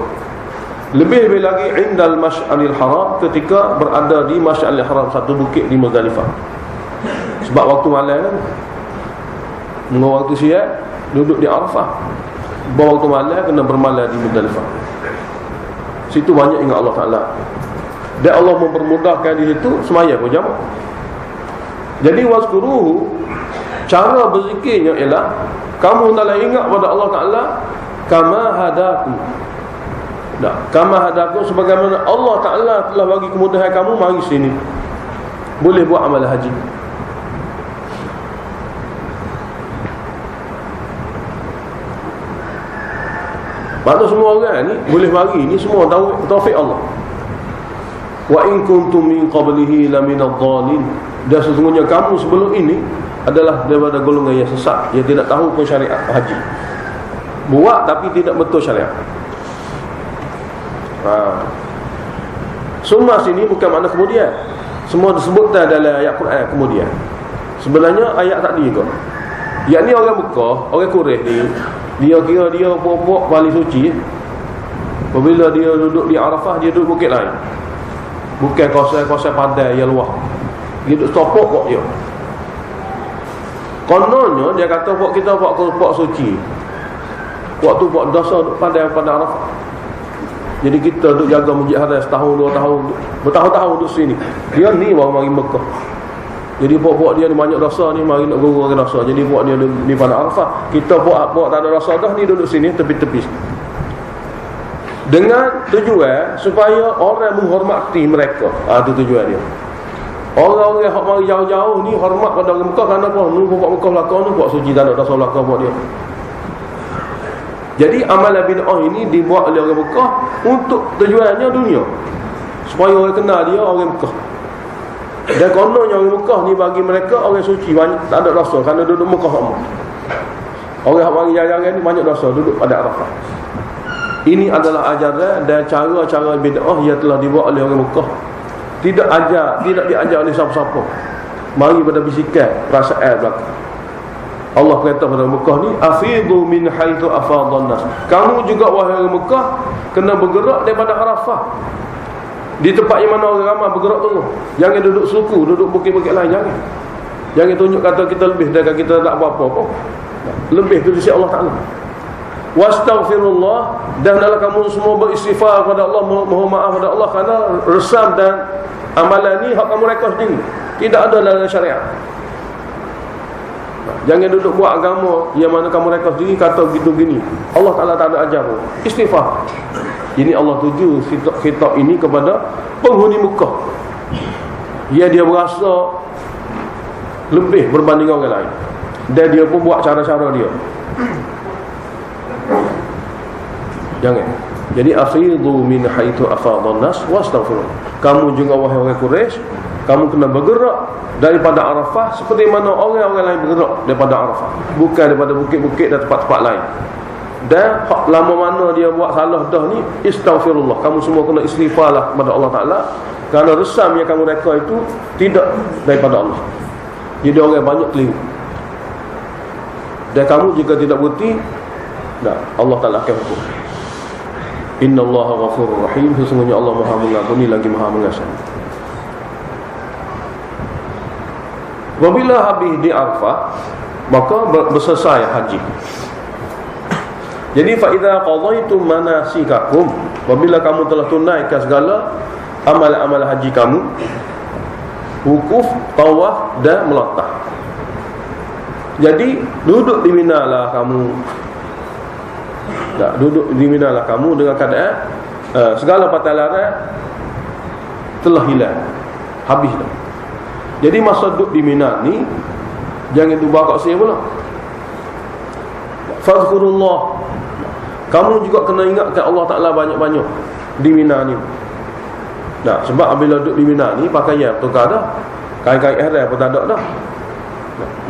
Lebih lagi indal masy'aril haram, ketika berada di masy'aril haram, satu bukit di Muzdalifah. Sebab waktu malam kan, waktu siang duduk di Arafah, waktu malam kena bermalam di Muzdalifah. Situ banyak ingat Allah Ta'ala, dan Allah mempermudahkan di situ semaya berjamaah. Jadi wazkuruhu, cara berzikirnya ialah kamu hendaklah ingat pada Allah Ta'ala kama hadakum. Kama hadakum, sebagaimana Allah Ta'ala telah bagi kemudahan kamu, mari sini boleh buat amal haji. Maksud semua orang ni boleh mari ni semua taufik Allah. Wa in kuntum min qablihi laminadh dhalin, dan sesungguhnya kamu sebelum ini adalah daripada golongan yang sesat, yang tidak tahu pun syariat haji. Buat tapi tidak betul syariat. Sunnah sini bukan makna kemudian. Semua disebutkan dalam ayat Quran kemudian. Sebenarnya ayat tadi juga. Yang ni orang Mekah, orang Quraisy ni, dia kira dia puak-puak paling suci. Apabila dia duduk di Arafah, dia duduk bukit lain, bukan kawasan-kawasan padai yang luar. Dia duduk topok kok dia. Kononnya dia kata puak kita puak suci, puak tu puak dosa pada Arafah. Jadi kita duduk jaga masjid haram setahun, 2 tahun, bertahun-tahun duduk sini. Dia ni baru mari Mekah. Jadi puak-puak dia ni banyak dosa ni, mari nak gurungkan dosa. Jadi puak dia di pada Arafah. Kita puak tak ada dosa dah ni duduk sini tepi-tepi. Dengan tujuan supaya orang menghormati mereka. Itu tujuan dia. Orang-orang yang mari jauh-jauh ni hormat pada orang Mekah kerana apa? Nunggu puak Mekah belakang ni puak suci, tak ada dosa belakang puak dia. Jadi amalan bid'ah ini dibuat oleh orang Mekah untuk tujuannya dunia, supaya orang kenal dia orang Mekah. Dan kononnya orang Mekah ni bagi mereka orang suci, banyak, tak ada dosa kerana duduk Mekah sama. Orang yang mari jarang ni banyak dosa duduk pada Arafah. Ini adalah ajaran dan cara-cara bid'ah yang telah dibuat oleh orang Mekah. Tidak diajar oleh siapa-siapa. Mari pada bisikan perasaan belakang. Allah kata pada Mekah ni, afidu min haitsu afadhan nas. Kamu juga wahai orang Mekah kena bergerak daripada Arafah. Di tempat yang mana orang ramai bergerak tu. Jangan duduk suku, duduk bukit-bukit lain, jangan. Jangan tunjuk kata kita lebih daripada kita tak apa-apa pun. Lebih tu di sisi Allah Taala. Wastaghfirullah, dan hendaklah kamu semua beristighfar kepada Allah, mohon maaf kepada Allah kerana resam dan amalan ni hak kamu rekod sendiri. Tidak ada dalam syariat. Jangan duduk buat agama yang mana kamu rekod sendiri kata begitu gini. Allah Taala tak ada ajar pun. Istighfar. Ini Allah tuju khitab ini kepada penghuni Mekah. Ya, dia berasa lebih berbanding orang lain, dan dia pun buat cara-cara dia. Jangan. Jadi afidu min haitsu afadhan nas wastaghfirullah. Kamu juga wahai orang Quraisy, kamu kena bergerak daripada Arafah seperti mana orang-orang lain bergerak daripada Arafah, bukan daripada bukit-bukit dan tempat-tempat lain. Dan lama mana dia buat salah dah ni, istaghfirullah. Kamu semua kena istighfarlah kepada Allah Ta'ala, kerana resam yang kamu reka itu tidak daripada Allah. Jadi orang banyak keliru, dan kamu jika tidak berhenti, Allah Ta'ala akan hukum. Innallaha ghafurur rahim. Sesungguhnya Allah Maha Mengampuni lagi Maha Mengasihani. Apabila habis di Arafah, maka berselesai haji. Jadi fa idza qadaitum manasikakum, apabila kamu telah tunaikan segala amal-amal haji kamu, wukuf, tawaf dan melatah. Jadi duduk di Mina lah kamu. Duduk di Mina lah kamu dengan keadaan segala patalaran telah hilang, habis dah. Jadi masa duduk di Mina ni jangan duduk kat sini pula. Fazkurullah. Kamu juga kena ingatkan Allah Ta'ala banyak-banyak di Mina ni. Sebab apabila duduk di Mina ni pakaian tukar dah, kain-kain ihram pun tak ada dah.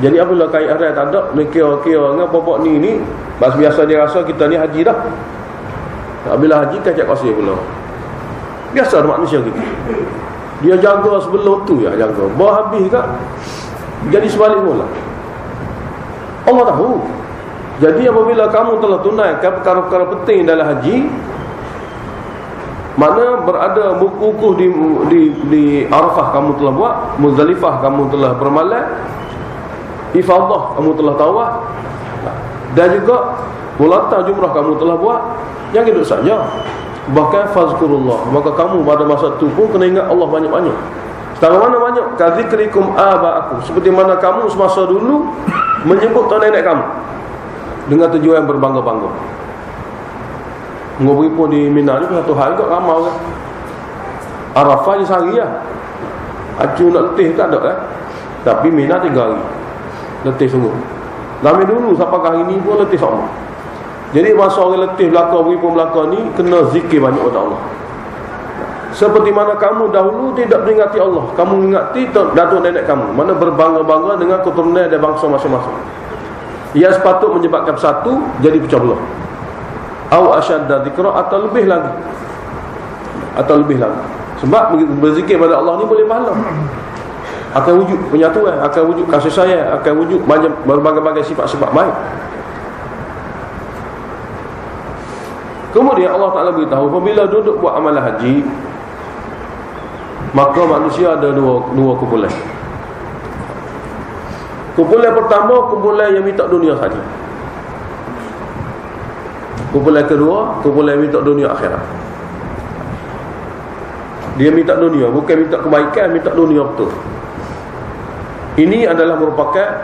Jadi apabila kain ihram tak ada, kira-kira dengan popok ni biasa dia rasa kita ni haji dah. Apabila haji kacak kasih pula. Biasa manusia gitu. Dia jaga sebelum tu ya jaga. Bawa habis kan jadi sebalik mula. Allah tahu. Jadi apabila kamu telah tunaikan perkara-perkara penting dalam haji, mana berada wukuf di Arafah kamu telah buat, Muzdalifah kamu telah bermalam, ifadah kamu telah tawaf, dan juga mulata jumrah kamu telah buat, yang itu saja. Bahkan fazkurullah, maka kamu pada masa itu pun kena ingat Allah banyak-banyak. Setengah mana banyak? Kadzikrikum aba'akum, seperti mana kamu semasa dulu menyebut tuan nenek kamu dengan tujuan yang berbangga-bangga. Ngobrol pun di Mina ni satu hari kat ramai kan. Arafah je sehari lah. Acu nak letih tak ada kan. Tapi Mina 3 hari. Letih sungguh. Lama dulu sampai hari ni pun letih sama. Jadi masa orang letih belakang, beri pun belakang ni, kena zikir banyak kepada Allah. Seperti mana kamu dahulu tidak mengingati Allah, kamu mengingati datuk nenek kamu, mana berbangga-bangga dengan keturunan dan bangsa masing-masing. Ia sepatut menyebabkan satu jadi pecah belah. Au asyadda dzikra, atau lebih lagi. Sebab berzikir pada Allah ni boleh pahala. Akan wujud penyatuan, akan wujud kasih sayang, akan wujud berbagai-bagai sifat-sifat baik. Kemudian Allah Ta'ala beritahu, apabila duduk buat amalan haji, maka manusia ada dua kumpulan. Kumpulan pertama, kumpulan yang minta dunia saja. Kumpulan kedua, kumpulan yang minta dunia akhirat. Dia minta dunia, bukan minta kebaikan, minta dunia betul. Ini adalah merupakan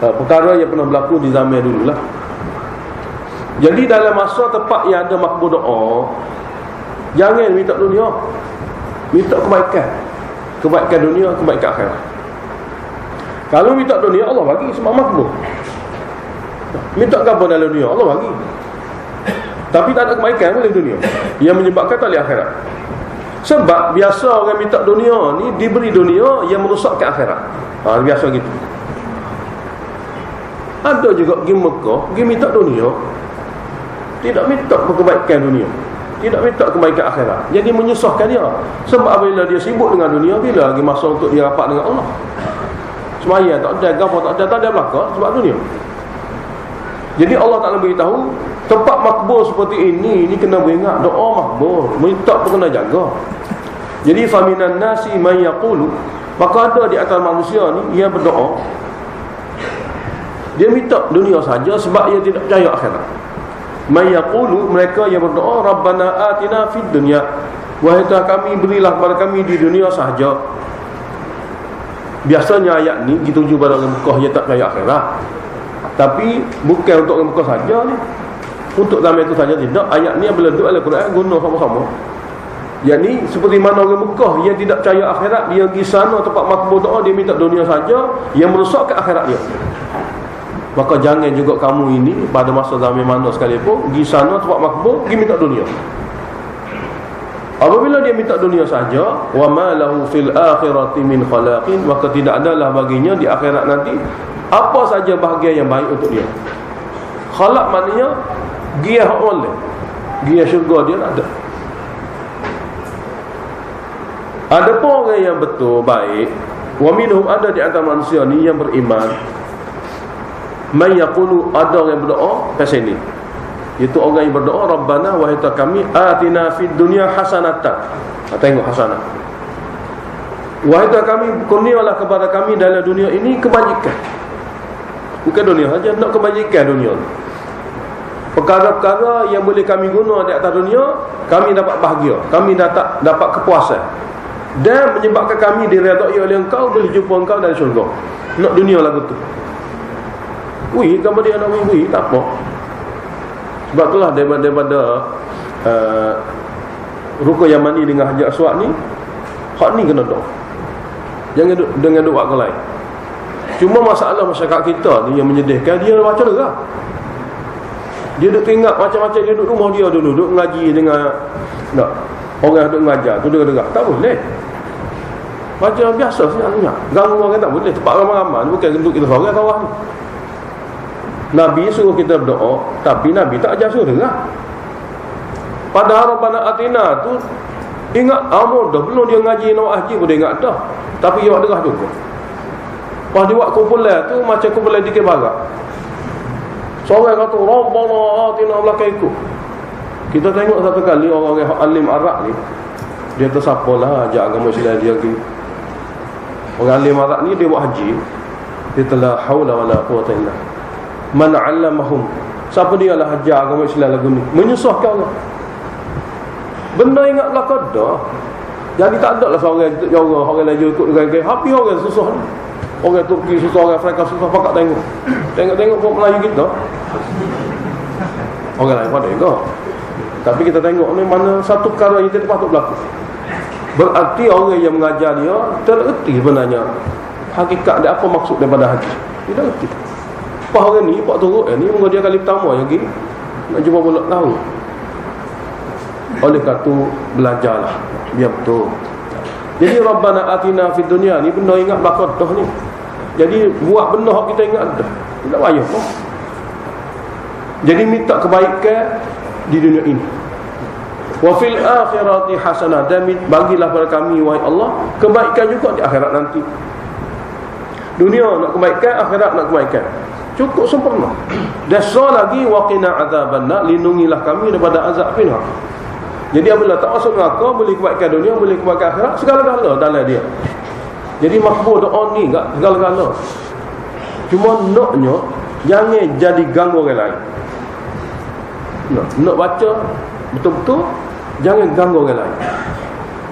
perkara yang pernah berlaku di zaman dululah. Jadi dalam masa tempat yang ada makbul doa, jangan minta dunia, minta kebaikan. Kebaikan dunia, kebaikan akhirat. Kalau minta dunia, Allah bagi sebab makbul. Minta apa dalam dunia, Allah bagi. Tapi tak ada kebaikan boleh dunia, yang menyebabkan tak boleh akhirat. Sebab biasa orang minta dunia ni diberi dunia yang merosakkan akhirat. Biasa gitu. Ada juga pergi Mekah, pergi minta dunia, tidak minta kebaikan dunia, tidak minta kebaikan akhirat. Jadi menyusahkan dia. Sebab apabila dia sibuk dengan dunia, bila lagi masa untuk dia rapat dengan Allah? Semaya tak ada, gapo tak ada belakang sebab dunia. Jadi Allah Ta'ala beritahu, tempat makbul seperti ini kena beringat doa makbul, minta pun kena jaga. Jadi faminan nasi man yaqulu, maka ada di antara manusia ni yang berdoa, dia minta dunia saja sebab dia tidak percaya akhirat. Man yaqulu, mereka yang berdoa, Rabbana atina fid dunya, wahai Tuhan kami, berilah kepada kami di dunia sahaja. Biasanya ayat ni dituju pada orang Mekah yang tak percaya akhirat. Tapi bukan untuk orang Mekah saja ni, untuk zaman itu saja tidak. Ayat ni bila duduk dalam Quran guna sama-sama. Yakni seperti mana orang Mekah yang tidak percaya akhirat, dia pergi sana tempat makbul doa, dia minta dunia saja, yang merosakkan akhirat dia. Maka jangan juga kamu ini pada masa zaman mana sekalipun pergi sana tempat makbul, pergi minta dunia. Apabila dia minta dunia saja, wa ma lahu fil akhirati min khalaqin, maka tidak adalah baginya di akhirat nanti apa saja bahagian yang baik untuk dia. Khalaq maknanya giah oleh, giah syurga dia tak ada. Ada pun orang yang betul baik, wa minhum, ada di antara manusia ni yang beriman, man yaqulu, ada orang yang berdoa pasal ni, iaitu orang yang berdoa, Rabbana, wahai Tuhan kami, atina fid dunya hasanatan. Tengok hasanah, wahai Tuhan kami, kurnialah kepada kami dalam dunia ini kebajikan. Bukan dunia saja, nak kebajikan dunia. Perkara-perkara yang boleh kami guna di atas dunia, kami dapat bahagia, kami dapat kepuasan, dan menyebabkan kami diredai oleh Engkau, boleh jumpa Engkau dalam syurga. Nak dunia lagu tu. Kamu dia nak tak apa. Sebab itulah daripada Rukun Yamani dengan Hajar Aswad ni, hak ni kena doa. Jangan dengan doa ke lain. Cuma masalah masyarakat kita ni yang menyedihkan, dia baca derah. Dia duduk ingat macam-macam, dia duduk rumah dia dulu, duduk ngaji dengan orang duduk mengajar tu derah. Tak boleh. Baca biasa sebenarnya. Ganggu orang tak boleh. Tempat ramai-ramai bukan duduk kita seorang kawan ni. Nabi suruh kita berdoa, tapi Nabi tak ajar suruh dengar. Padahal Rabbana atina tu Ingat dah belum dia ngaji nak haji pun dia ingat dah. Tapi dia buat derah juga. Pas dia buat kumpulan tu macam kumpulan dikir barat. Seorang kata Rabbana atina belakang ikut. Kita tengok satu kali orang yang alim Arab ni, dia tersapalah ajak agama Islam dia lagi. Orang alim Arab ni dia buat haji, dia telah haula wala quwata illa man 'allamahum. Siapa dia lah ajar agama Islam lagu ni, menyusahkan orang. Benda ingat belaka dah. Jadi tak ada lah seorang orang laju ikut gaya-gaya. Habis orang susah ni. Orang Turki susah, orang Afrika susah, pakat tengok. Tengok pun Melayu kita. Orang lain pada juga. Tapi kita tengok ni mana satu perkara yang tidak patut berlaku. Berarti orang yang mengajar dia tererti sebenarnya hakikat dia, apa maksud daripada haji. Dia tak erti. Apa orang ni, Pak Turuk ni mungkin dia kali pertama lagi nak jumpa pula tahu. Oleh kata belajarlah biar betul. Jadi Rabbana atina fid dunya ni benda ingat belaka dah ni. Jadi buat benda hak kita ingat dah. Tak payah pun. Jadi minta kebaikan di dunia ini. Wa fil akhirati hasanah, dan bagilah pada kami wahai Allah kebaikan juga di akhirat nanti. Dunia nak kebaikan, akhirat nak kebaikan. Cukup sempurna. Dan lagi waqina azabannar, lindungilah kami daripada azab neraka. Jadi apabila tak masuk neraka, boleh kebaikan dunia, boleh kebaikan akhirat, segala-gala dalam dia. Jadi makbul doa ni enggak segala-gala. Cuma naknya jangan jadi ganggu orang lain. Nak baca betul-betul, jangan ganggu orang lain.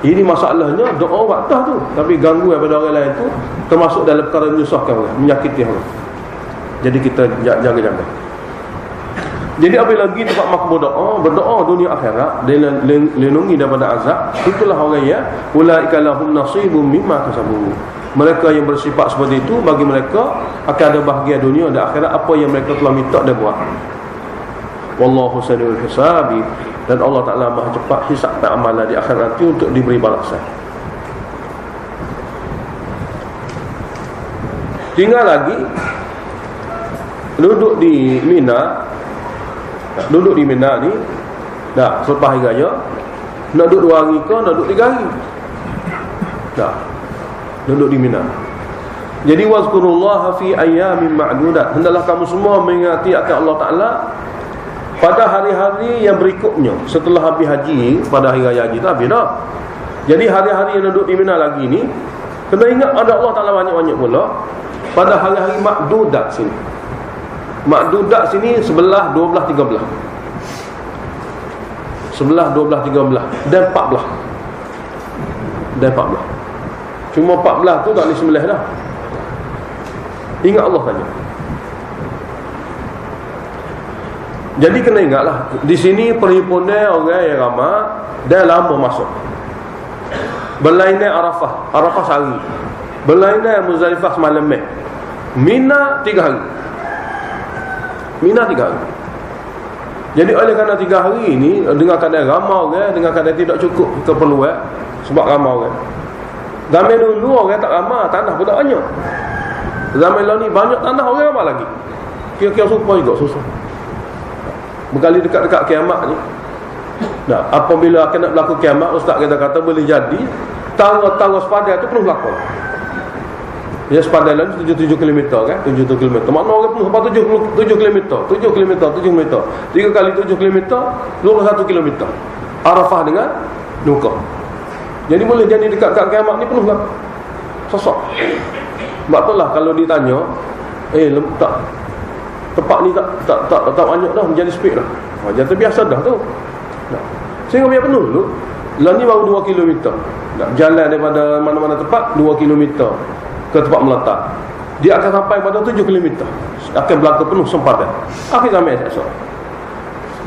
Ini masalahnya doa waktu tu, tapi ganggu daripada orang lain tu termasuk dalam perkara menyusahkan orang, menyakiti orang. Jadi kita jaga-jaga. Jadi apabila lagi tempat makbul doa, berdoa dunia akhirat, dan lindungi daripada azab, itulah orang yang ulaika lahum nasibum mimma kasabu. Mereka yang bersifat seperti itu, bagi mereka akan ada bahagian dunia dan akhirat apa yang mereka telah minta dan buat. Wallahu sari'ul hisabi, dan Allah Ta'ala maha cepat hisab dan amalan di akhirat nanti untuk diberi balasan. Tinggal lagi duduk di Mina ni dah selepas hari raya, nak duduk 2 hari ke nak duduk 3 hari, dah duduk di Mina. Jadi wazkurullaha fi ayyamin ma'dudat, hendaklah kamu semua mengingati akan Allah Ta'ala pada hari-hari yang berikutnya setelah habis haji. Pada hari raya haji tu habis dah. Jadi hari-hari yang duduk di Mina lagi ni kena ingat ada Allah Ta'ala banyak-banyak pula pada hari-hari ma'dudat sini. Ma'dudat sini 11, 12, 13. 11, 12, 13 dan 14. Dan 14. Cuma 14 tu tak boleh sembelih dah. Ingat Allah saja. Jadi kena ingatlah, di sini perhimpunan orang yang ramai dan lama masuk. Berlainan Arafah sehari. Berlainan Muzdalifah semalam. Mina 3 hari. Mina 3 hari. Jadi oleh kerana 3 hari ini, dengan keadaan ramai orang, dengan keadaan tidak cukup keperluan, sebab ramai orang. Zaman dulu orang tak ramai, tanah pun tak banyak. Zaman lalu ni banyak tanah, orang ramai lagi. Kira-kira serupa juga, susah. Berkali dekat-dekat kiamat ni. Nah, apabila akan nak berlaku kiamat, ustaz kita kata boleh jadi tangga-tangga sepadan tu penuh belakang. Ya, sepadan lain 7 km kan, 7 km. Makna orang penuh apa 7 km, 7 km, 7 km. 3 kali 7 km, 21 km. Arafah dengan Nuka. Jadi boleh jadi dekat kiamat ni penuh belakang. Sosok. Sebab itulah kalau ditanya, tak tempat ni tak banyak dah, menjadi speed dah. Jadi terbiasa dah tu. Sehingga biar penuh dulu. Lah ni baru 2 km. Jalan daripada mana-mana tempat 2 km ke tempat meletak. Dia akan sampai pada 7 km. Akan berlaku penuh sempadan. Akhir zaman esok.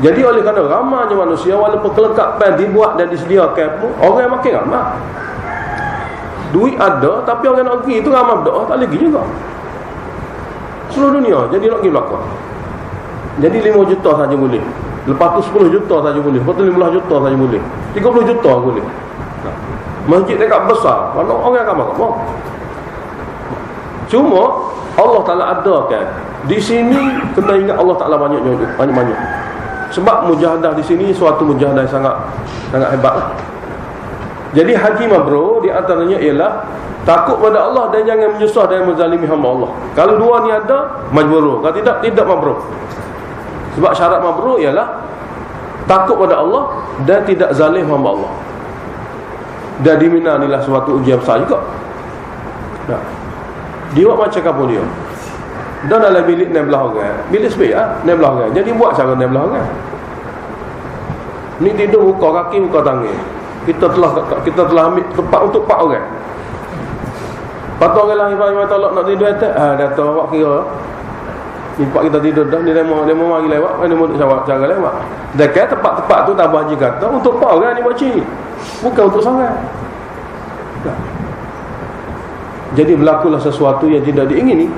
Jadi oleh kerana ramainya manusia, walaupun kelengkapan dibuat dan disediakan pun, orang makin ramai. Duit ada, tapi orang nak pergi itu ramai berdoa tak lagi juga. Seluruh dunia jadi nak pergi belakang. Jadi 5 juta saja boleh. Lepas tu 10 juta saja boleh. Lepas tu 15 juta saja boleh. 30 juta boleh. Masjid dekat besar, mana orang ramai-ramai. Cuma Allah Ta'ala adakan di sini, kena ingat Allah Ta'ala banyak-banyak. Sebab mujahadah di sini suatu mujahadah yang sangat hebat lah. Jadi haji mabrur di antaranya ialah takut pada Allah dan jangan menyusah dan menzalimi hamba Allah. Kalau dua ni ada, mabrur. Kalau tidak mabrur. Sebab syarat mabrur ialah takut pada Allah dan tidak zalim hamba Allah. Dan di Mina inilah suatu ujian besar juga. Nah, dia buat macam apa dia? Dan dalam bilik 16 orang, bilik sebelah 16 orang. Jadi buat cara 16 orang. Ni tidur buka kaki, buka tangan. Kita telah ambil tempat untuk 4 orang. Patut orang lain Pak tolak nak tidur atas. Datang awak kira. Ni pak kita tidur dah, ni demo mari lewat, ni mau jawab cara lewat. Dekat tempat-tempat tu tabah haji kata untuk 4 orang ni baca. Bukan untuk seorang. Jadi berlakulah sesuatu yang tidak diingini.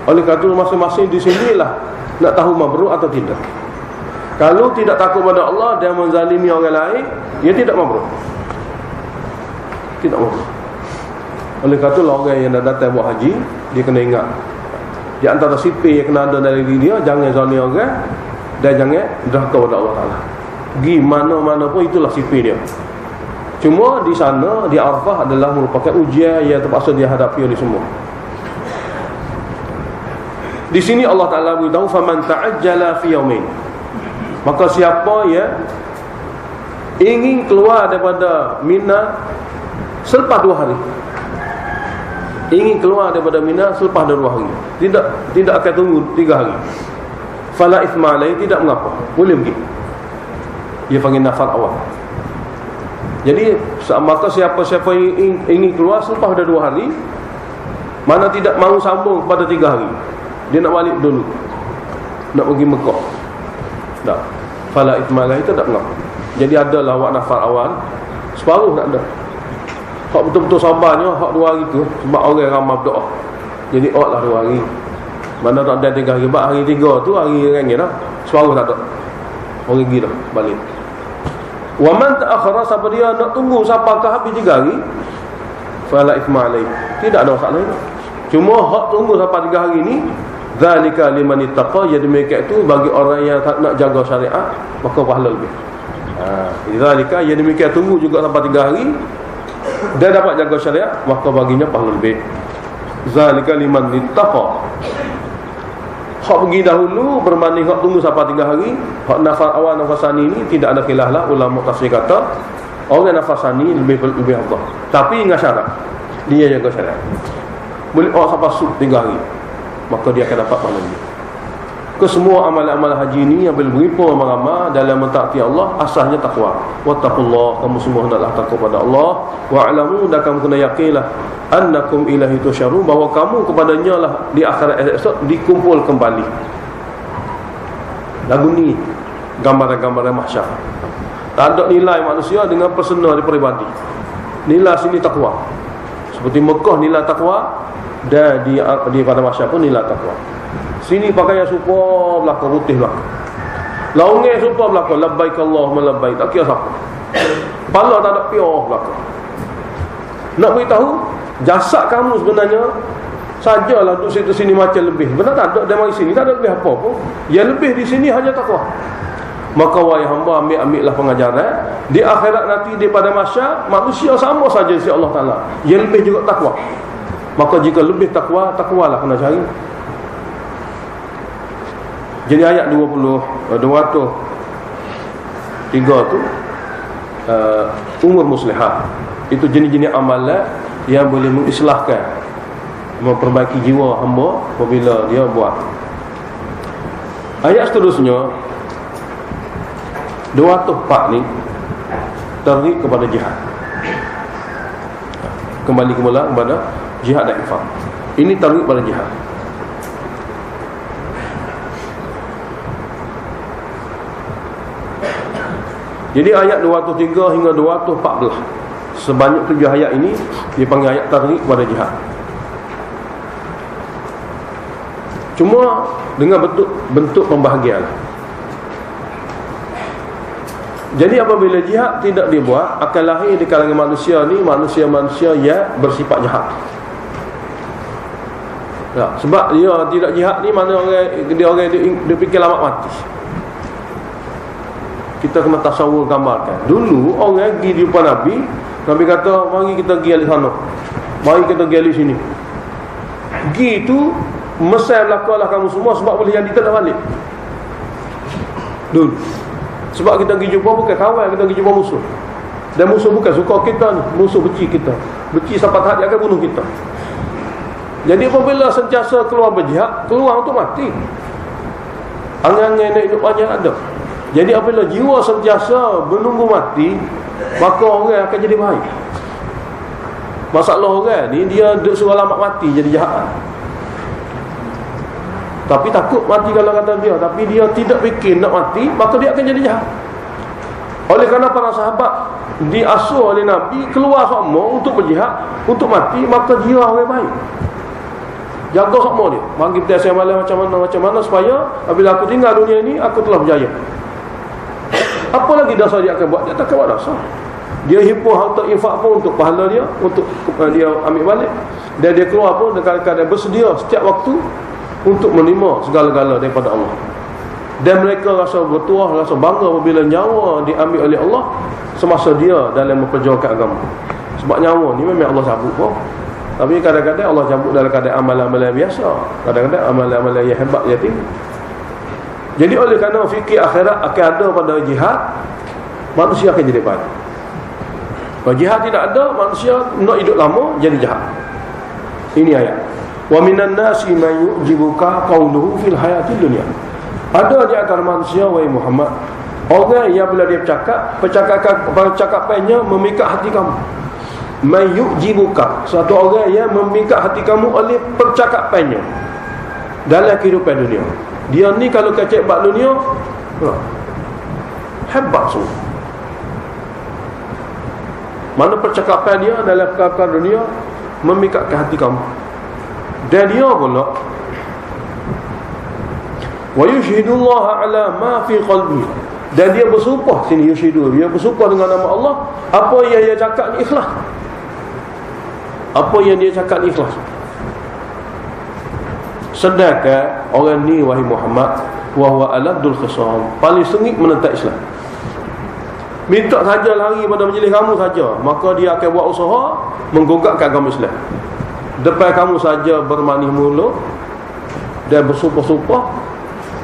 Oleh kerana itu masing-masing di sinilah nak tahu mabrur atau tidak. Kalau tidak takut pada Allah dan menzalimi orang lain, dia tidak mabrur. Tidak mabrur. Oleh kerana itu orang yang dah datang buat haji, dia kena ingat di antara sifat yang kena ada dari diri dia, jangan zalim orang dan jangan derhaka kepada Allah Taala. Pergi mana-mana pun itulah sifat dia. Cuma di sana di Arafah adalah merupakan ujian yang terpaksa dia hadapi oleh semua. Di sini Allah Taala beritahu faman ta'ajjala fi yaumin. Maka siapa yang ingin keluar daripada Mina selepas 2 hari, ingin keluar daripada Mina selepas 2 hari, tidak akan tunggu 3 hari, fala ithma alaihi, tidak mengapa, boleh pergi. Dia panggil nafar awal. Jadi maka siapa-siapa yang ingin keluar selepas 2 hari, mana tidak mahu sambung kepada 3 hari, dia nak balik dulu, nak pergi Mekah, tak, fala ithma alaihi, tidak mengapa. Jadi adalah awak nafar awal, separuh tak ada. Hak betul-betul sabarnya hak 2 hari tu, sebab orang ramai berdoa. Jadi lah 2 hari. Mana tak ada 3 hari. Sebab hari 3 tu hari rangit dah, separuh tak ada. Orang pergi dah balik. Wa man ta'akhara, siapa dia nak tunggu sampai ke habis 3 hari, fala ithma alaihi, tidak ada masalah itu. Cuma hak tunggu sampai 3 hari ni, zalika liman ittaqa, ya demikian itu bagi orang yang tak nak jaga syariat, maka pahala lebih. Zalika, ya demikian tunggu juga sampai 3 hari dan dapat jaga syariat, maka baginya pahala lebih. Zalika liman ittaqa. Hak pergi dahulu berbanding hak tunggu sampai 3 hari. Hak nafas awal, nafas sani ni tidak ada khilaf lah. Ulama tafsir kata orang nafas sani lebih afdal. Tapi ingat syarat, dia jaga syariat. Boleh sampai 3 hari, maka dia akan dapat pahala lebih. Kesemua amal-amal haji ini yang berlimpah ramai-ramai dalam mentaati Allah, asasnya takwa. Wattaqullah, kamu semua hendaklah takut pada Allah. Wa'lamu, dan kamu kena yakinlah annakum ilaihi tusyarun, bahawa kamu kepadanya lah di akhirat esok dikumpul kembali. Lagu ni gambaran-gambaran mahsyar. Tak ada nilai manusia dengan personal peribadi. Nilai sini takwa. Seperti Mekah nilai takwa, dan di pada mahsyar pun nilai takwa. Sini pakaian super belakang, putih belakang. Laungnya super belakang, labbaik Allahumma labbaik, tak kira siapa. Kepala tak ada pior belakang. Nak beritahu, jasad kamu sebenarnya sajalah duduk situ sini macam lebih. Benar tak ada, dia mari sini tak ada lebih apa pun. Yang lebih di sini hanya takwa. Maka wahai hamba, ambillah pengajaran. Di akhirat nanti, di pada mahsyar, manusia sama saja si Allah Ta'ala. Yang lebih juga takwa. Maka jika lebih takwa, takwalah kena cari. Jadi ayat 203 tu umur muslihah, itu jenis-jenis amalan yang boleh mengislahkan, memperbaiki jiwa hamba apabila dia buat. Ayat seterusnya 204 ni targhib kepada jihad. Kembali kepada jihad dan infak. Ini targhib kepada jihad. Jadi ayat 203 hingga 214, sebanyak 7 ayat ini dipanggil ayat targhib kepada jihad. Cuma dengan bentuk pembahagian. Jadi apabila jihad tidak dibuat, akan lahir di kalangan manusia ni manusia-manusia yang bersifat jahat. Ya, sebab dia tidak jihad ni, mana orang dia fikir lama mati. Kita kena tasawur, gambarkan. Dulu orang pergi di depan Nabi, Nabi kata, mari kita pergi alik sana, mari kita pergi alik sini. Pergi tu mesai berlakulah kamu semua, sebab boleh jadi tak balik dulu. Sebab kita pergi jumpa bukan kawan, kita pergi jumpa musuh. Dan musuh bukan suka kita ni, musuh benci kita, benci sampai tahap dia akan bunuh kita. Jadi apabila sentiasa keluar berjihad, keluar untuk mati, angan-angan nak hidup panjang ada. Jadi apabila jiwa sentiasa menunggu mati, maka orang akan jadi baik. Masalah orang ni, dia suruh alamat mati jadi jahat, tapi takut mati kalau kata dia, tapi dia tidak fikir nak mati, maka dia akan jadi jahat. Oleh kerana para sahabat diasuh oleh Nabi keluar semua untuk berjihad, untuk mati, maka jiwa orang baik. Jaga semua dia, bagi kita saya malam macam mana supaya apabila aku tinggal dunia ini, aku telah berjaya. Apa lagi dasar dia akan buat? Dia tak akan buat dasar. Dia himpun harta infak pun untuk pahala dia, untuk dia ambil balik. Dan dia keluar pun dengan keadaan bersedia setiap waktu untuk menerima segala-gala daripada Allah. Dan mereka rasa bertuah, rasa bangga apabila nyawa diambil oleh Allah semasa dia dalam memperjuangkan agama. Sebab nyawa ni memang Allah cabut pun, tapi kadang-kadang Allah cabut dalam keadaan amalan-amalan biasa, kadang-kadang amalan-amalan yang hebat, yang tinggi. Jadi oleh kerana fikir akhirat akan ada pada jihad, manusia akan jadi baik. Kalau jihad tidak ada, manusia nak hidup lama jadi jahat. Ini ayat. Wa minan nasi man yu'jibuka qawluhu fil hayatid dunya. Ada di antara manusia, wahai Muhammad, orang yang bila dia bercakap, percakapannya memikat hati kamu. Man yu'jibuka, satu orang yang memikat hati kamu oleh percakapannya dalam kehidupan dunia. Dia ni kalau kecek bab dunia, hebat semua. Mana percakapan dia dalam perkara dunia memikatkan hati kamu. Dan dia pula wa yushhidullaha ala ma fi qalbi, dan dia bersumpah sini, yushhidu, dia bersumpah dengan nama Allah, apa yang dia cakap ni ikhlas. Apa yang dia cakap ni ikhlas. Sedangkan orang ni, wahai Muhammad, wa huwa aladul khisam, paling sengit menentang Islam. Minta saja lari pada majlis kamu saja, maka dia akan buat usaha menggugakkan agama Islam. Depan kamu saja bermanis mulut dan bersumpah-sumpah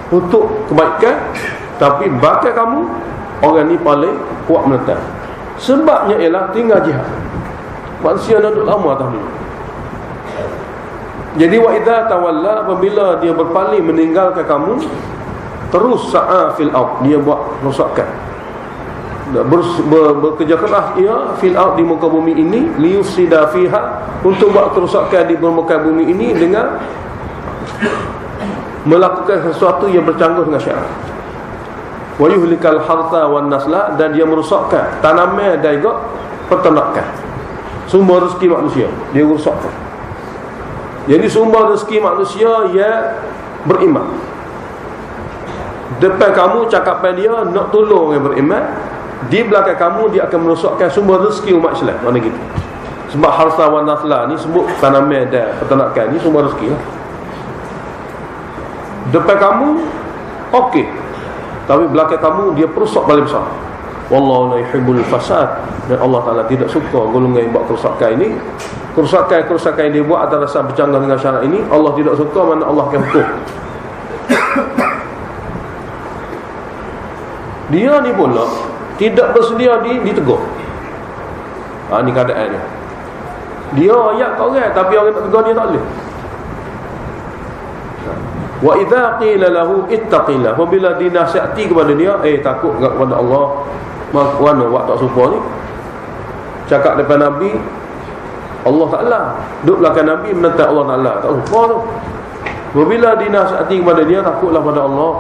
untuk kebaikan, tapi bakal kamu, orang ni paling kuat menentang. Sebabnya ialah tinggal jihad. Manusia nak duduk lama atas dunia. Jadi wa idza tawalla, apabila dia berpaling meninggalkan kamu, terus sa'a fil ard, dia buat rosakan, bekerja keras ia fil ard, di muka bumi ini, liyufsida fiha, untuk buat kerosakan di muka bumi ini dengan melakukan sesuatu yang bercanggah dengan syarak. Wa yuhlikal harta wan nasla, dan dia merosakkan tanaman dan juga peternakan, sumber rezeki manusia dia rosakkan. Jadi sumber rezeki manusia yang beriman. Depan kamu cakapan dia nak tolong orang beriman, di belakang kamu dia akan merosakkan sumber rezeki umat Islam. Mana gitu. Sebab harta wan nasla ni sebut tanaman dan peternakan ni sumber rezeki lah. Depan kamu okey, tapi belakang kamu dia perosak paling besar. Wallahu la yuhibbul fasad, dan Allah Ta'ala tidak suka golongan yang buat kerosakan ini. Kerosakan yang dia buat atas dasar bercanggah dengan syarak ini, Allah tidak suka, mana Allah akan hukum. Dia ni pula tidak bersedia ditegur. Ni keadaan dia. Dia ayat kat orang, tapi orang tak tegur dia tak boleh. Wa idza qila lahu ittaqillah, apabila dinasihati kepada dia, takut kepada Allah, mana buat tak serupa ni. Cakap depan Nabi, Allah Ta'ala, duduk belakang Nabi menentang Allah Ta'ala, tak serupa tu. Apabila dinasihati kepada dia, takutlah pada Allah.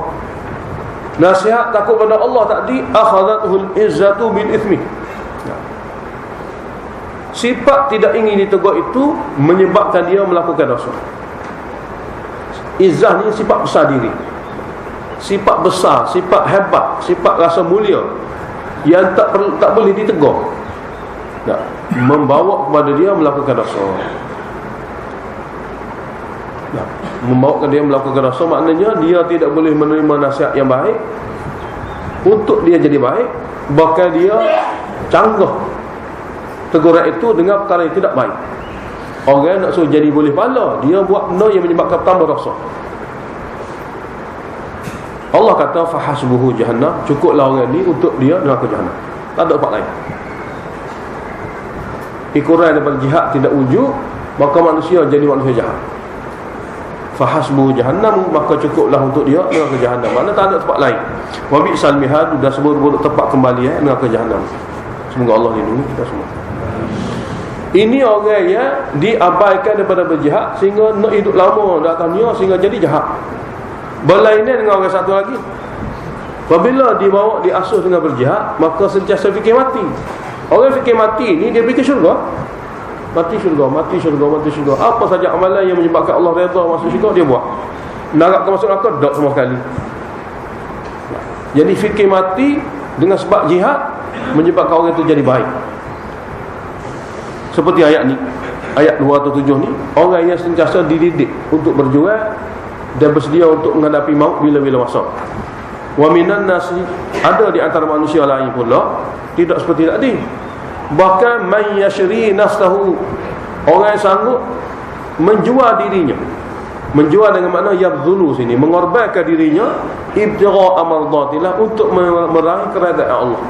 Nasihat takut pada Allah tadi, akhadathul izzatu bil ithmi. Sifat tidak ingin ditegur itu menyebabkan dia melakukan dosa. Izzah ni sifat besar diri, sifat besar, sifat hebat, sifat rasa mulia yang tak boleh ditegur, membawa kepada dia melakukan dosa. Membawa dia melakukan dosa, maknanya dia tidak boleh menerima nasihat yang baik untuk dia jadi baik, bahkan dia canggah teguran itu dengan perkara yang tidak baik. Orang nak suruh jadi boleh pahala, dia buat benda yang menyebabkan tambah dosa. Allah kata fahasbuhu jahannam, cukuplah orang ni untuk dia neraka jahannam. Tak ada tempat lain. Ikuran daripada jihad tidak wujud, maka manusia jadi manusia jahat. Fahasbuhu jahannam, maka cukuplah untuk dia neraka jahannam. Mana tak ada tempat lain. Wa bi'sal mihad, dah seburuk-buruk tempat kembali neraka jahannam. Semoga Allah lindungi kita semua. Ini orang yang diabaikan daripada berjihad sehingga nak hidup lama di atas dunia sehingga jadi jahat. Berlainan dengan orang satu lagi. Apabila dibawa diasuh dengan berjihad, maka sentiasa fikir mati. Orang fikir mati ni dia fikir syurga. Mati syurga, mati syurga, mati syurga. Apa saja amalan yang menyebabkan Allah redha masuk syurga dia buat. Neraka masuk neraka tak sama sekali. Jadi fikir mati dengan sebab jihad menyebabkan orang itu jadi baik. Seperti ayat ni, ayat 207 ni, orang yang sentiasa dididik untuk berjuang dan bersedia untuk menghadapi maut bila-bila masa. Wa minan nasi, ada di antara manusia lain pula tidak seperti tadi. Bahkan man yashri nafsahu, orang yang sanggup menjual dirinya. Menjual dengan makna yabzulu sini, mengorbankan dirinya ibtigha amardatillah, untuk meraih keredaan Allah.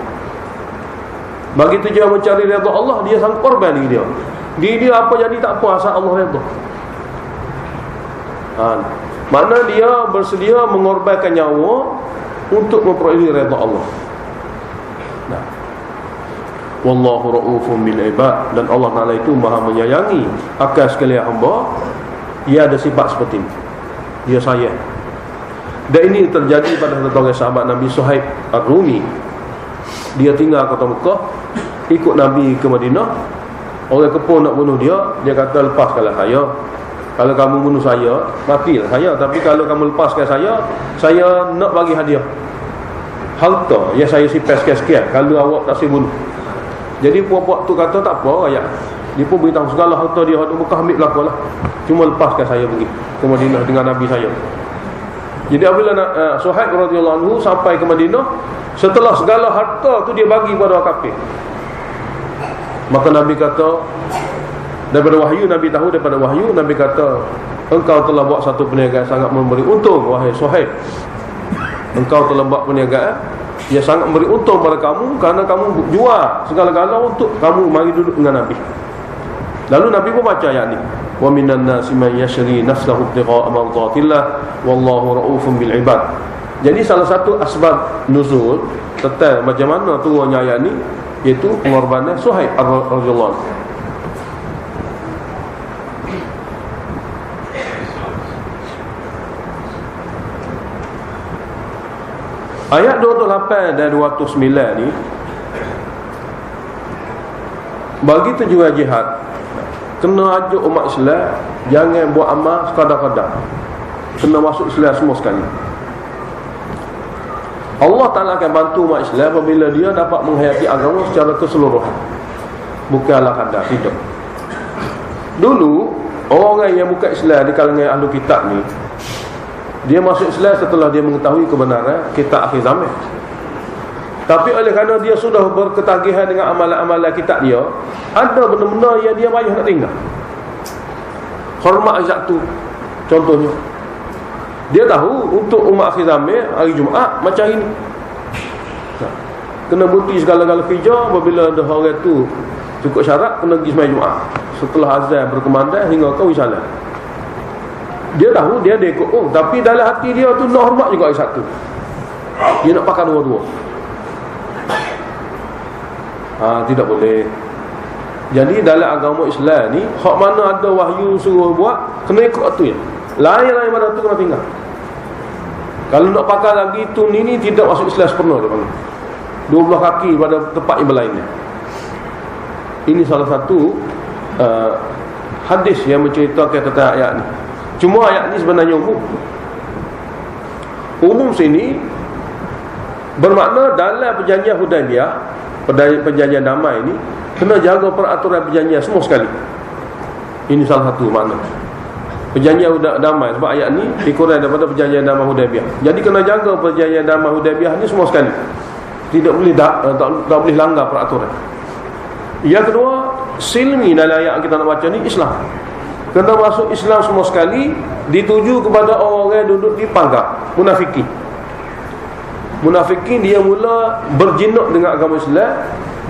Begitu dia mencari redha Allah, dia sanggup korban diri dia. Diri dia apa jadi tak apa, asal Allah redha. Mana dia bersedia mengorbankan nyawa untuk memperoleh redha Allah. Nah. Wallahu ra'ufun bil ibad, dan Allah Taala itu Maha menyayangi akan sekalian hamba. Ia ada sifat seperti ini. Dia sayang. Dan ini terjadi pada satu sahabat Nabi Suhaib Ar-Rumi. Dia tinggal kota Mekah, ikut Nabi ke Madinah. Orang kepun nak bunuh dia, dia kata lepaskanlah saya. Kalau kamu bunuh saya, matilah saya. Tapi kalau kamu lepaskan saya nak bagi hadiah harta yang saya simpan sekian-sekian kalau awak tak saya bunuh. Jadi puak-puak tu kata tak apa ayat. Dia pun beritahu segala harta dia di Mekah ambil belakalah. Cuma lepaskan saya pergi ke Madinah dengan Nabi saya. Jadi apabila Suhaib radhiyallahu anhu sampai ke Madinah, setelah segala harta tu dia bagi pada orang kafir, maka Nabi kata, daripada wahyu Nabi tahu, daripada wahyu Nabi kata, engkau telah buat satu perniagaan sangat memberi untung wahai Suhaib. Engkau telah buat perniagaan yang sangat memberi untung pada kamu, kerana kamu jual segala-gala untuk kamu mari duduk dengan Nabi. Lalu Nabi pun baca ayat ni, wa minan nasi man yashri nafsahu ibtigha'a mardatillah wallahu ra'ufun bil ibad. Jadi salah satu asbab nuzul tentang macam mana turunnya ayat ni, iaitu pengorbanan Suhaib radhiyallahu anhu. Ayat 28 dan 209 ni bagi tujuan jihad, kena ajuk umat Islam jangan buat amal sekadar-kadar, kena masuk Islam semua sekali. Allah Ta'ala akan bantu umat Islam apabila dia dapat menghayati agama secara keseluruhan, bukan ala kadar, tidak. Dulu orang yang bukan Islam di kalangan ahli kitab ni, dia masuk Islam setelah dia mengetahui kebenaran kitab akhir zaman. Tapi oleh kerana dia sudah berketagihan dengan amalan-amalan kitab dia, ada benda-benda yang dia payah nak tinggal. Hormat azab tu contohnya, dia tahu untuk umat akhir zaman hari Jumaat macam ini, kena berhenti segala-gala kerja. Apabila ada orang tu cukup syarat, kena pergi sembahyang Jumaat setelah azan berkumandang hingga kau salat. Dia tahu, dia ikut. Tapi dalam hati dia tu nak hormat juga hari Sabtu. Dia nak pakai dua-dua. Tidak boleh. Jadi dalam agama Islam ni, hak mana ada wahyu suruh buat, kena ikut tu ya. Lain-lain pada tu kena tinggal. Kalau nak pakai lagi tu ni tidak masuk Islam sepenuh, dia panggil 12 kaki pada tempat yang berlainnya. Ini salah satu hadis yang menceritakan tentang ayat ni. Cuma ayat ni sebenarnya umum. Umum sini bermakna dalam perjanjian Hudaibiyah, perjanjian damai ni, kena jaga peraturan perjanjian semua sekali. Ini salah satu makna perjanjian damai. Sebab ayat ni dikurang daripada perjanjian damai Hudaibiyah. Jadi kena jaga perjanjian damai Hudaibiyah ni semua sekali. Tidak boleh tak boleh langgar peraturan. Yang kedua, silmi dalam ayat kita nak baca ni Islam. Kena masuk Islam semua sekali, dituju kepada orang-orang yang duduk di pagar, munafikin. Munafikin dia mula berjinuk dengan agama Islam,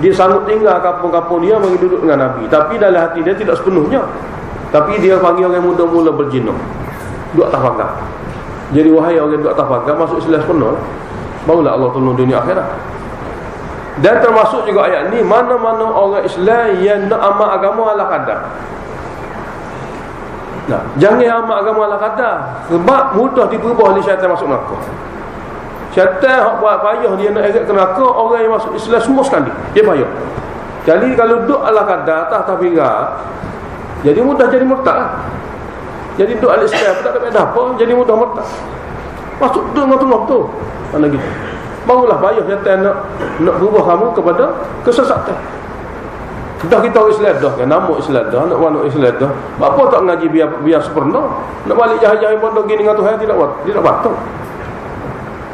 dia sanggup tinggal kampung-kampung dia bagi duduk dengan Nabi. Tapi dalam hati dia tidak sepenuhnya. Tapi dia panggil orang muda mula berjinuk, duduk atas pagar. Jadi wahai orang duduk atas pagar, masuk Islam sepenuh, barulah Allah tolong dunia akhirat. Dan termasuk juga ayat ni, mana-mana orang Islam yang nak amal agama ala kadar. Nah, jangan amal agama ala kadar, sebab mudah diperubah oleh syaitan masuk neraka. Syaitan hak buat payah dia nak eret ke neraka orang yang masuk Islam semua sekali. Dia payah. Jadi kalau duduk ala kadar atas tabira, jadi mudah jadi murtad lah. Jadi duduk ala Islam tak ada beza apa, jadi mudah murtad. Masuk dengan tu mana gitu. Barulah payah syaitan nak berubah kamu kepada kesesatan. Dah kita orang Islam dah kan, nama Islam dah, nak mana Islam dah. Apa tak ngaji biar sempurna? Nak balik jahat-jahat pondok gini dengan Tuhan tidak batal.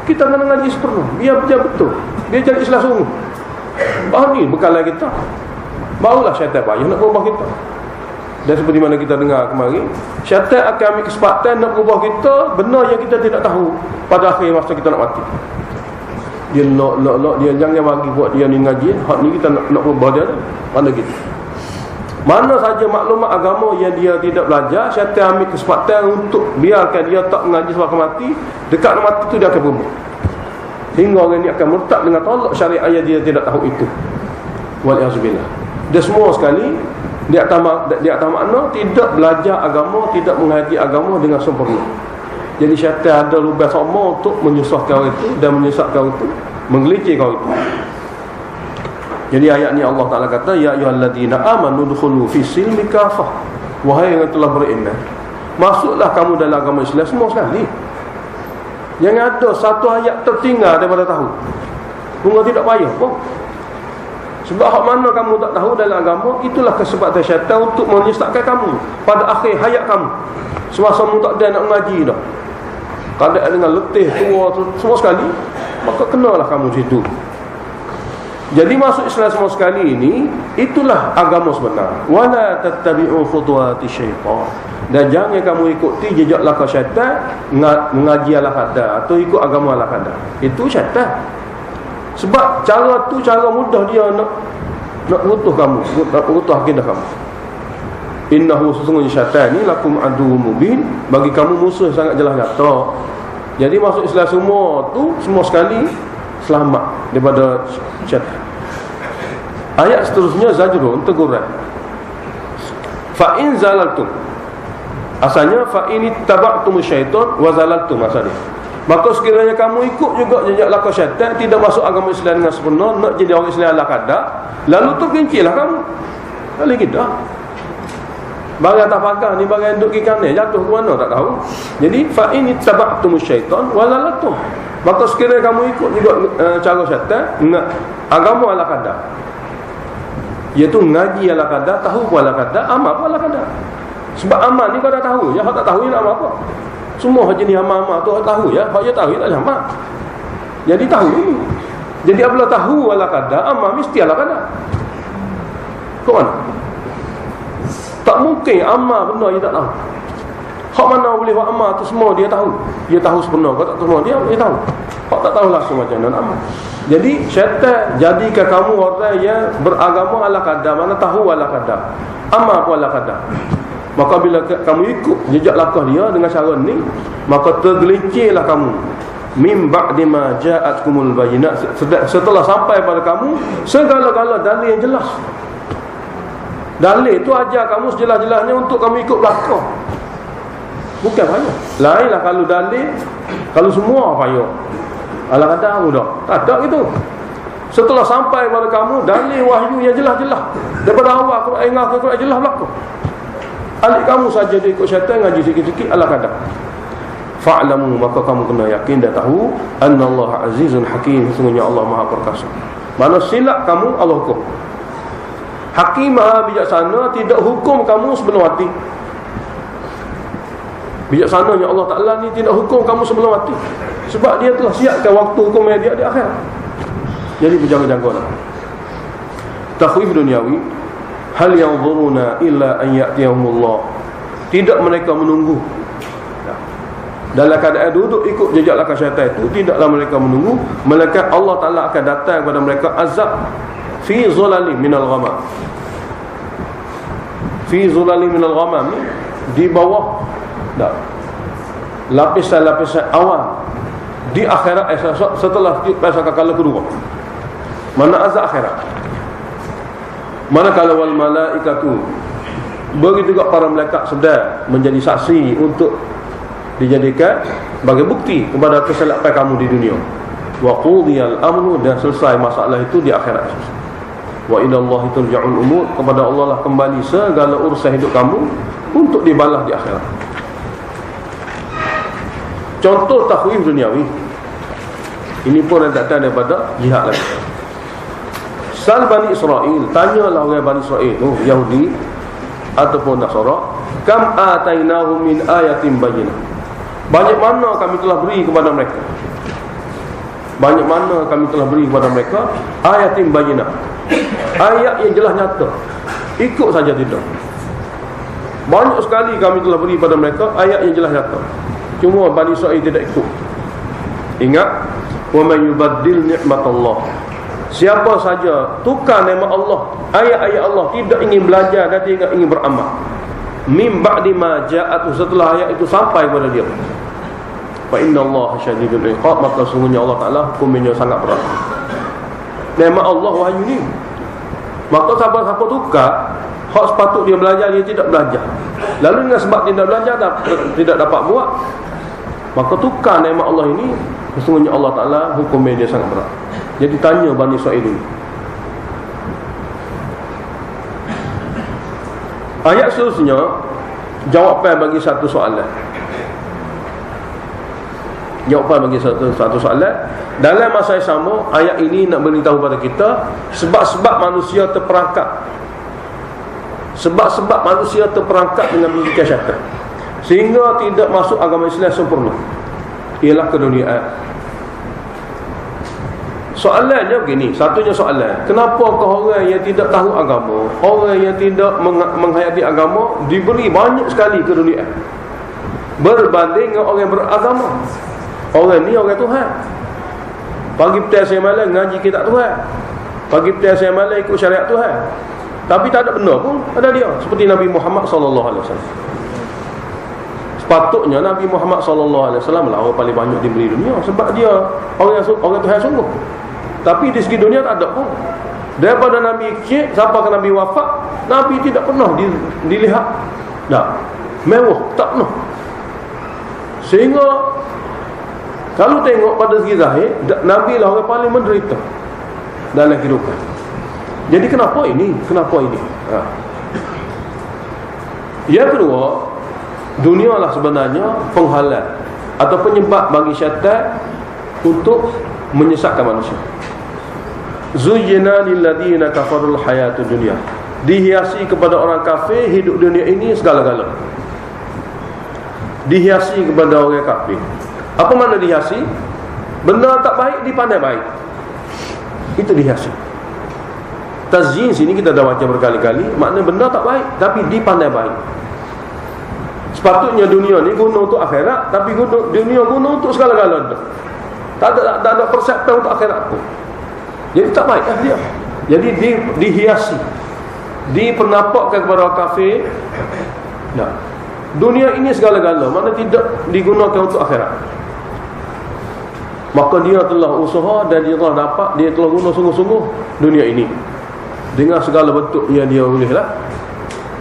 Kita kena ngaji sempurna, biar betul. Dia jadi Islam sungguh. Bahawa ni bekalan kita. Barulah syaitan payah nak berubah kita. Dan seperti mana kita dengar kemarin, syaitan akan ambil kesempatan nak berubah kita benar yang kita tidak tahu pada akhir masa kita nak mati. Dia dia jangan bagi buat dia ni ngaji, hak ni kita nak berubah dia. Mana gitu. Mana saja maklumat agama yang dia tidak belajar, syaitan ambil kesempatan untuk biarkan dia tak mengaji sampai mati. Dekat nak mati tu dia akan berubah. Hingga orang ni akan murtad dengan tolak syariat yang dia tidak tahu itu. Wal-iazubillah. Dia semua sekali di atas makna tidak belajar agama, tidak menghayati agama dengan sempurna. Jadi syaitan ada lubang sama untuk menyusahkan orang itu dan menyesatkan orang itu, menggelincir orang itu. Jadi ayat ni Allah Ta'ala kata, ya ayyuhalladzina amanu dukhulu fi silmi kafah. Wahai yang telah beriman, masuklah kamu dalam agama Islam semua sekali. Jangan ada satu ayat tertinggal daripada tahu. Bunga tidak payah pun. Sebab hak mana kamu tak tahu dalam agama, itulah kesempatan syaitan untuk menyesatkan kamu pada akhir hayat kamu. Semasa kamu tak ada nak mengaji dah, keadaan dengan letih, tua, semua sekali, maka kenalah kamu situ. Jadi masuk Islam semua sekali ini, itulah agama sebenar. Wala tattabi'u khutuwati syaitan. Dan jangan kamu ikuti jejak langkah syaitan, mengaji ala kadar atau ikut agama ala kadar. Itu syaitan. Sebab cara tu cara mudah dia nak rutuh kamu, nak rutuh akidah kamu. Innahu, sesungguhnya syaitan ni lakum aduwwun mubin, bagi kamu musuh sangat jelas nyata. Jadi masuk Islam semua tu, semua sekali selamat daripada syaitan. Ayat seterusnya zajrun, teguran. Fa in zalaltum, asalnya fa in ittaba'tum syaitan wa zalaltum asalnya. Maka sekiranya kamu ikut juga jejak langkah syaitan, tidak masuk agama Islam dengan sempurna, nak jadi orang Islam ala kadar, lalu tergelincirlah kamu. Kali kita barang tak pagar ni, barang duduk kiri kanan, jatuh ke mana tak tahu. Jadi fa in ittaba'tum syaitan wa zalaltum, maka sekiranya kamu ikut juga cara syaitan, agama ala kadar, iaitu ngaji ala kadar, tahu pun ala kadar, amal pun ala kadar. Sebab amal ni kau dah tahu, ya, hak tak tahu ni nak amal apa. Semua jenis amal-amal tu hak tahu, ya, hak dia tahu tak boleh amal. Jadi tahu ni. Jadi apabila tahu ala kadar, amal mesti ala kadar. Kau mana? Tak mungkin amal benda dia tak tahu. Hak mana boleh buat amal tu semua dia tahu. Dia tahu sebenar, kau tak semua dia tahu. Hak tak tahu langsung macam mana amal. Jadi syaitan jadikan kamu orang yang beragama ala kadar, mana tahu ala kadar, amal pun ala kadar. Maka bila kamu ikut jejak langkah dia dengan cara ni, maka tergelincirlah kamu mim ba'di ma ja'atkumul bayyinat, setelah sampai pada kamu segala-gala dalil yang jelas. Dalil tu ajar kamu sejelas-jelasnya untuk kamu ikut belakang. Bukan payah. Lainlah kalau dalil, kalau semua payah. Ala kadar mudah. Tak ada gitu. Setelah sampai pada kamu dalil wahyu yang jelas-jelas daripada awal Quran ke Quran jelas belakang. Alik kamu saja dia ikut syaitan, ngaji sikit-sikit ala kadar. Fa'lamu, maka kamu kena yakin dan tahu annallaha azizun hakim, sesungguhnya Allah Maha Perkasa. Mana silap kamu, Allah hukum. Hakim Maha bijaksana, tidak hukum kamu sebelum mati. Bijaksananya Allah Ta'ala ni tidak hukum kamu sebelum mati, sebab dia telah siapkan waktu hukum dia di akhirat. Jadi berjaga-jagalah. Takhwif duniawi, hal yanzuruna illa an ya'tiyahumullah. Tidak mereka menunggu dalam keadaan duduk ikut jejak langkah syaitan itu, tidaklah mereka menunggu melainkan Allah Ta'ala akan datang kepada mereka azab fi zulalim minal ghamam. Fi zulalim minal ghamam, di bawah lapisan-lapisan awan di akhirat, setelah kala kedua. Mana azab akhirat, manakala wal malaikatu, begitu juga para malaikat sedang menjadi saksi untuk dijadikan sebagai bukti kepada kesilapan kamu di dunia. Wa qudiyal amru, dan selesai masalah itu di akhirat. Wa ilallahi turja'ul umur, kepada Allah lah kembali segala urusan hidup kamu untuk dibalas di akhirat. Contoh takhwif duniawi ini pun datang daripada jihad lagi. Sal Bani Israel, tanyalah orang Bani Israel tu, Yahudi ataupun Nasara, kam atainahum min ayatin bayyinah, banyak mana kami telah beri kepada mereka, banyak mana kami telah beri kepada mereka ayatin bayyinah, ayat yang jelas nyata, ikut saja tidak. Banyak sekali kami telah beri kepada mereka ayat yang jelas nyata, cuma Bani Israel tidak ikut. Ingat, wa may yubaddil ni'matallah, siapa saja tukar nikmat Allah, ayat-ayat Allah, tidak ingin belajar dan tidak ingin beramal, min ba'di ma ja'atu, setelah ayat itu sampai kepada dia, fa innallaha syadidul iqab, maka sungguhnya Allah Ta'ala hukumnya sangat berat. Nikmat Allah wahyu ni, maka siapa-siapa tukar hak sepatut dia belajar, dia tidak belajar, lalu dengan sebab tidak belajar tidak dapat buat, maka tukar nikmat Allah ini, sesungguhnya Allah Ta'ala hukumnya dia sangat berat. Jadi tanya Bani Israel dulu. Ayat seterusnya jawapan bagi satu soalan. Jawapan bagi satu soalan. Dalam masa yang sama, ayat ini nak beritahu kepada kita sebab-sebab manusia terperangkap, sebab-sebab manusia terperangkap dengan bijikan syaitan, sehingga tidak masuk agama Islam sempurna, ialah keduniaan. Soalannya begini, satunya soalan, kenapakah orang yang tidak tahu agama, orang yang tidak menghayati agama, diberi banyak sekali keduniaan berbanding dengan orang yang beragama? Orang ni orang Tuhan, pagi petang siang malam ngaji kitab Tuhan, pagi petang siang malam ikut syariat Tuhan, tapi tak ada benar pun ada dia. Seperti Nabi Muhammad SAW. Sepatutnya Nabi Muhammad SAW lah orang paling banyak diberi dunia, sebab dia orang Tuhan sungguh. Tapi di segi dunia tak ada pun. Daripada Nabi kecil sampai ke Nabi wafat, Nabi tidak pernah dilihat mewah, tak pernah. Sehingga kalau tengok pada segi zahir, Nabi lah orang paling menderita dalam kehidupan. Jadi kenapa ini? Yang kedua, dunia lah sebenarnya penghalang atau penyebab bagi syaitan untuk menyesatkan manusia. Zuyyina lilladina kafarul hayatud dunya, dihiasi kepada orang kafir hidup dunia ini segala-gala. Dihiasi kepada orang kafir. Apa makna dihiasi? Benda tak baik dipandai baik, itu dihiasi. Tazyin sini kita dah baca berkali-kali, makna benda tak baik tapi dipandai baik. Sepatutnya dunia ni guna untuk akhirat, tapi dunia guna untuk segala-galanya. Tak ada persiapan untuk akhirat pun. Jadi tak baik dia. Jadi dihiasi, dipernampakkan kepada orang kafir. Dunia ini segala-gala, mana tidak digunakan untuk akhirat. Maka dia telah usaha dan dia telah dapat, dia telah guna sungguh-sungguh dunia ini dengan segala bentuk yang dia boleh lah.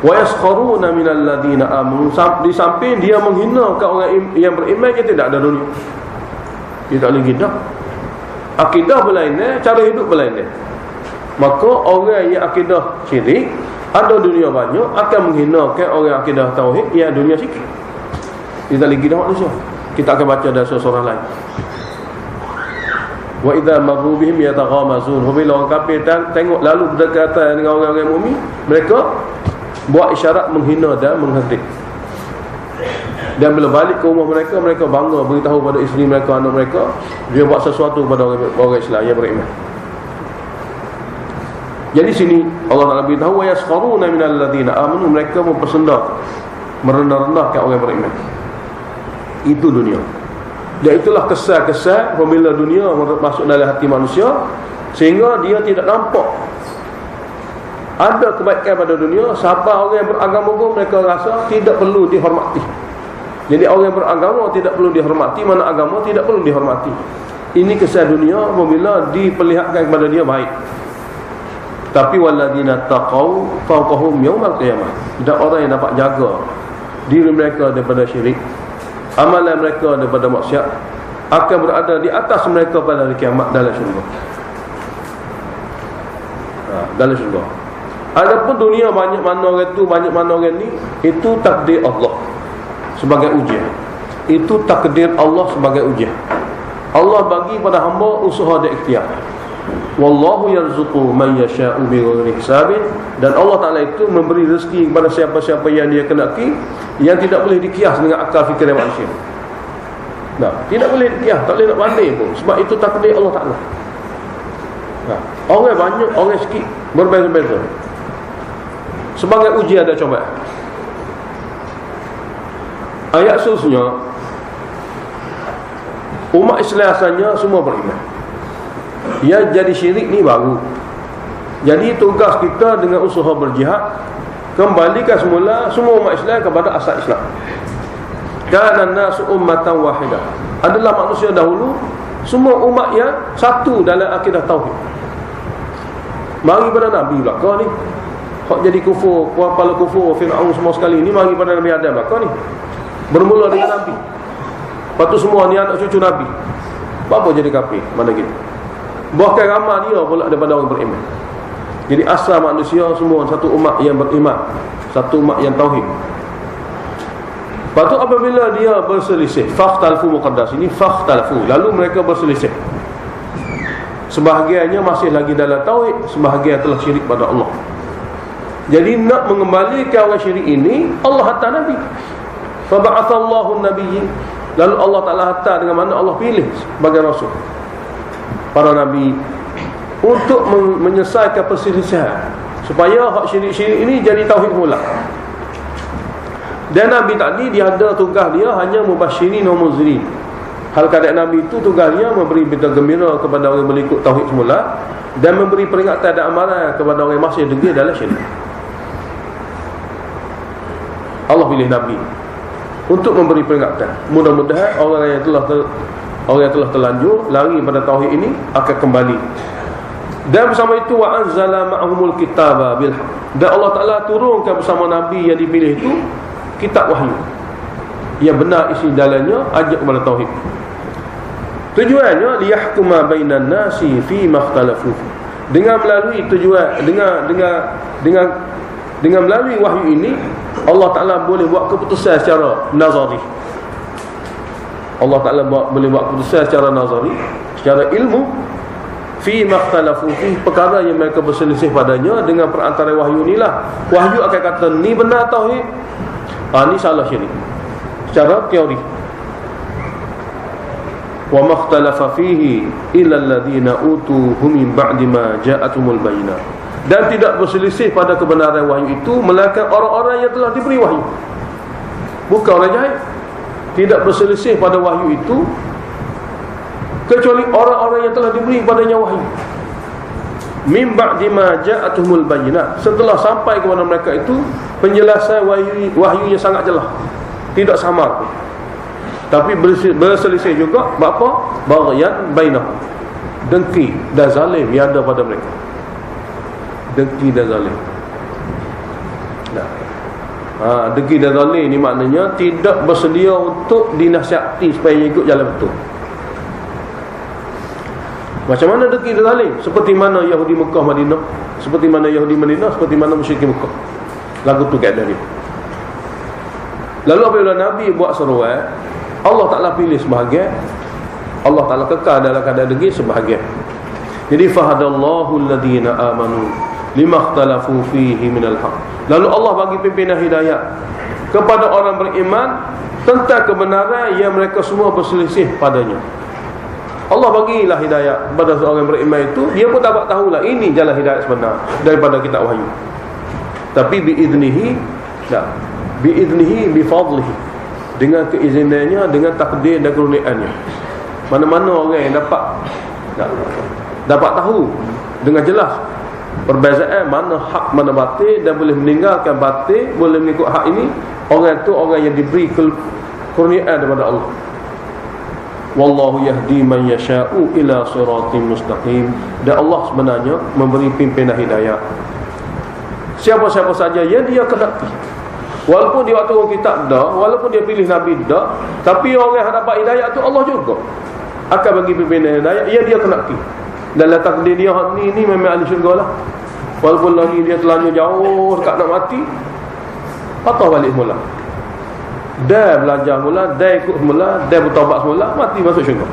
Wa yaskharuna minal ladina amanu, di samping dia menghinakan orang yang beriman yang tidak ada dunia. Dia tak lagi dah. Akidah berlainan, cara hidup berlainan. Maka orang yang akidah syirik, ada dunia banyak, akan menghinakan orang akidah tauhid yang dunia sikit. Dia tak lagi dah manusia. Kita akan baca dari surah lain. Wa idza marru bihim yataghamazun, bila orang kafir tengok lalu berdekatan dengan orang-orang mukmin, mereka buat isyarat menghina dan menghentik. Dan bila balik ke rumah mereka, mereka bangga beritahu pada isteri mereka, anak mereka, dia buat sesuatu kepada orang Islam yang beriman. Jadi sini Allah Taala beritahu wa yaskharuna minal ladzina amanu, mereka mempersendak, merendah-rendahkan orang beriman. Itu dunia. Dan itulah kesan-kesan apabila dunia masuk dalam hati manusia, sehingga dia tidak nampak ada kebaikan pada dunia. Sahabat orang yang beragama pun mereka rasa tidak perlu dihormati. Jadi orang yang beragama tidak perlu dihormati, mana agama tidak perlu dihormati. Ini kesan dunia apabila diperlihatkan kepada dia baik. Tapi walladzina taqau fawqahum yaumal qiyamah, dan orang yang dapat jaga diri mereka daripada syirik, amalan mereka daripada maksiat, akan berada di atas mereka pada hari kiamat dalam syurga. Dalam syurga. Adapun dunia banyak mana orang tu, banyak mana orang ni, itu takdir Allah sebagai ujian. Itu takdir Allah sebagai ujian. Allah bagi pada hamba usaha dan ikhtiar. Wallahu yarzuqu man yasha'u bighairi hisabin, dan Allah Taala itu memberi rezeki kepada siapa-siapa yang dia kehendaki, yang tidak boleh dikias dengan akal fikiran manusia. Nah, tidak boleh dikias, tak boleh nak banding pun, sebab itu takdir Allah Taala. Nah, orang banyak, orang sikit, berbeza-beza. Sebagai ujian dan cobaan. Ayat seterusnya, umat Islam asalnya semua beriman. Yang jadi syirik ni baru. Jadi tugas kita dengan usaha berjihad, kembalikan semula semua umat Islam kepada asal Islam. Kana nasu ummatan wahidah, adalah manusia dahulu semua umat yang satu dalam akidah tauhid. Mari pada Nabi belaka ni, hak jadi kufur, kepala kufur, Fir'aun semua sekali ni, mari pada Nabi Adam belaka ni. Bermula dengan Nabi. Lepas tu semua ni anak cucu Nabi. Apa jadi kafir? Mana gitu. Bahkan ramai dia pula daripada orang beriman. Jadi asal manusia semua satu umat yang beriman, satu umat yang tauhid. Lepas tu apabila dia berselisih, fakhtalfu muqaddas ini, fakhtalfu, lalu mereka berselisih. Sebahagiannya masih lagi dalam tauhid, sebahagian telah syirik pada Allah. Jadi nak mengembalikan orang syirik ini, Allah hantar Nabi. Fa ba'athallahu an-nabiyyin, lalu Allah Taala hantar dengan mana Allah pilih sebagai rasul para nabi untuk menyelesaikan perselisihan, supaya hak syirik-syirik ini jadi tauhid pula. Dan Nabi tadi dia ada tugas dia hanya mubasyirin wa munzirin. Hal keadaan Nabi itu tugas dia memberi berita gembira kepada orang yang berikut tauhid semula, dan memberi peringatan dan amaran kepada orang yang masih degil dalam syirik. Allah pilih Nabi untuk memberi peringatan. Mudah-mudahan orang yang telah terlanjur lari pada tauhid ini akan kembali. Dan bersama itu wa anzala ma'ahumul kitaba bil haq, dan Allah Taala turunkan bersama Nabi yang dipilih itu kitab wahyu yang benar isi dalamnya ajak kepada tauhid. Tujuannya liyahkuma bainan nasi fi makhtalafu, dengan melalui tujuan dengan melalui wahyu ini Allah Taala boleh buat keputusan secara nazari. Allah Ta'ala boleh buat keputusan secara nazari, secara ilmu, fi makhtalafu fi, perkara yang mereka berselisih padanya. Dengan perantara wahyu inilah wahyu akan kata ni benar tauhid, ni salah syirik, secara teori. Wa makhtalafa fihi illa alladhina utuhu min ba'di ma ja'atumul bayyinah, dan tidak berselisih pada kebenaran wahyu itu melainkan orang-orang yang telah diberi wahyu, bukan orang jahil. Tidak berselisih pada wahyu itu kecuali orang-orang yang telah diberi padanya wahyu. Min ba'di ma ja'atuhumul bayyinat, setelah sampai kepada mereka itu penjelasan wahyu yang sangat jelas, tidak samar. Tapi berselisih juga apa? Baghyan bainahum, dengki dan zalim yang ada pada mereka. Dengki dan zalim. Dengki dan zalim ni maknanya tidak bersedia untuk dinasihati supaya ikut jalan betul. Macam mana dengki dan zalim? Seperti mana Yahudi Mekah Madinah, seperti mana Yahudi Madinah, seperti mana musyrik Mekah. Lagu tu keadaan dia. Lalu apabila Nabi buat seruan, Allah Ta'ala pilih sebahagian, Allah Ta'ala kekal dalam keadaan dengki sebahagian. Jadi fahadallahu alladhina amanu limakhtalafu fihi minal haq, lalu Allah bagi pimpinan hidayah kepada orang beriman tentang kebenaran yang mereka semua berselisih padanya. Allah bagilah hidayah pada seorang yang beriman itu, dia pun dapat tahulah ini jalan hidayah sebenar daripada kitab wahyu. Tapi biiznihi, biiznihi bifadlihi, dengan keizinannya, dengan takdir dan kurniaannya. Mana-mana orang yang dapat tahu dengan jelas perbezaan mana hak mana batil, dan boleh meninggalkan batil, boleh mengikut hak ini, orang itu orang yang diberi kurniaan daripada Allah. Wallahu yahdi man yasha'u ila siratim mustaqim. Dan Allah sebenarnya memberi pimpinan hidayah siapa-siapa saja yang dia kendaki. Walaupun dia waktu orang kitab dah, walaupun dia pilih Nabi dah, tapi orang yang dapat hidayah tu Allah juga akan bagi pimpinan hidayah yang dia kendaki. Dalam takdir dia ni memang ahli syurga lah. Walaupun lah ni dia terlanjur jauh dekat nak mati, patah balik mula, dia belajar mula, dia ikut mula, dia bertaubat semula, mati masuk syurga.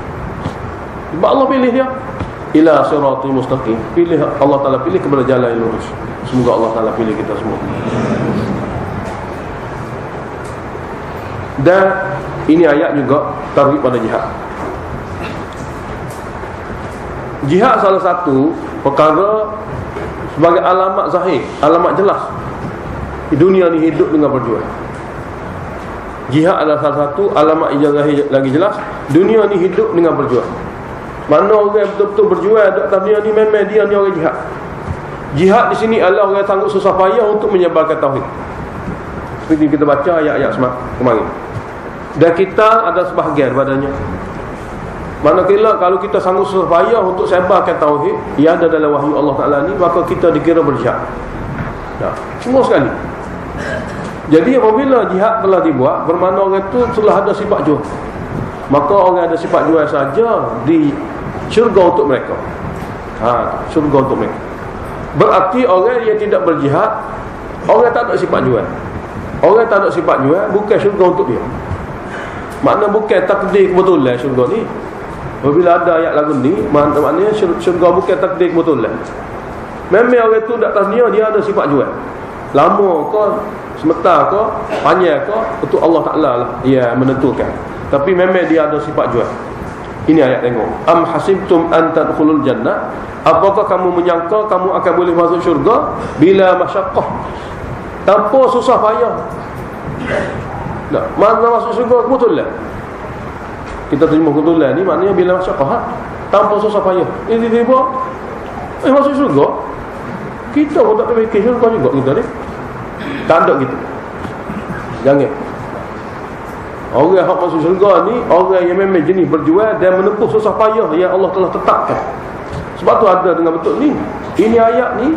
Sebab Allah pilih dia ila siratul mustaqim, pilih Allah Ta'ala pilih kepada jalan yang lurus. Semoga Allah Ta'ala pilih kita semua. Dan ini ayat juga targhib pada jihad. Jihad salah satu perkara sebagai alamat zahir, alamat jelas di dunia ni hidup dengan berjuang. Jihad adalah salah satu alamat yang lagi jelas dunia ni hidup dengan berjuang. Mana orang yang betul-betul berjuang di atas dunia ni, memang dia ni orang jihad. Jihad di sini adalah orang yang sanggup susah payah untuk menyebarkan tauhid. Seperti kita baca ayat-ayat kemarin. Dan kita ada sebahagian padanya. Manakala kalau kita sanggup susah payah untuk sebarkan tauhid yang ada dalam wahyu Allah Ta'ala ni, maka kita dikira berjihad. Semua sekali. Jadi apabila jihad telah dibuat, bermakna orang itu telah ada sifat jual. Maka orang ada sifat jual saja di syurga untuk mereka. Syurga untuk mereka. Berarti orang yang tidak berjihad, orang tak ada sifat jual. Orang tak ada sifat jual, bukan syurga untuk dia. Makna bukan takdir kebetulan syurga ni. Apabila ada ayat lagu ni, maknanya syurga bukan takdir kebetulan. Memang orang itu di atas dunia dia ada sifat jual. Lama ke, sebentar ke, panjang ke, untuk Allah Ta'ala lah ia menentukan. Tapi memang dia ada sifat jual. Ini ayat tengok. Am hasibtum an tadkhulul jannah, apakah kamu menyangka kamu akan boleh masuk syurga bila masyaqqah, tanpa susah payah? Mana masuk syurga kebetulan. Kita terima kebetulan ni maknanya bila masyaqqah, tanpa susah payah. Ini tiba-tiba masuk syurga. Kita pun tak fikir syurga juga kita ni. Tak ada gitu. Jangan. Orang yang masuk syurga ni orang yang memang jenis berjuang dan menempuh susah payah yang Allah telah tetapkan. Sebab tu ada dengan betul ni. Ini ayat ni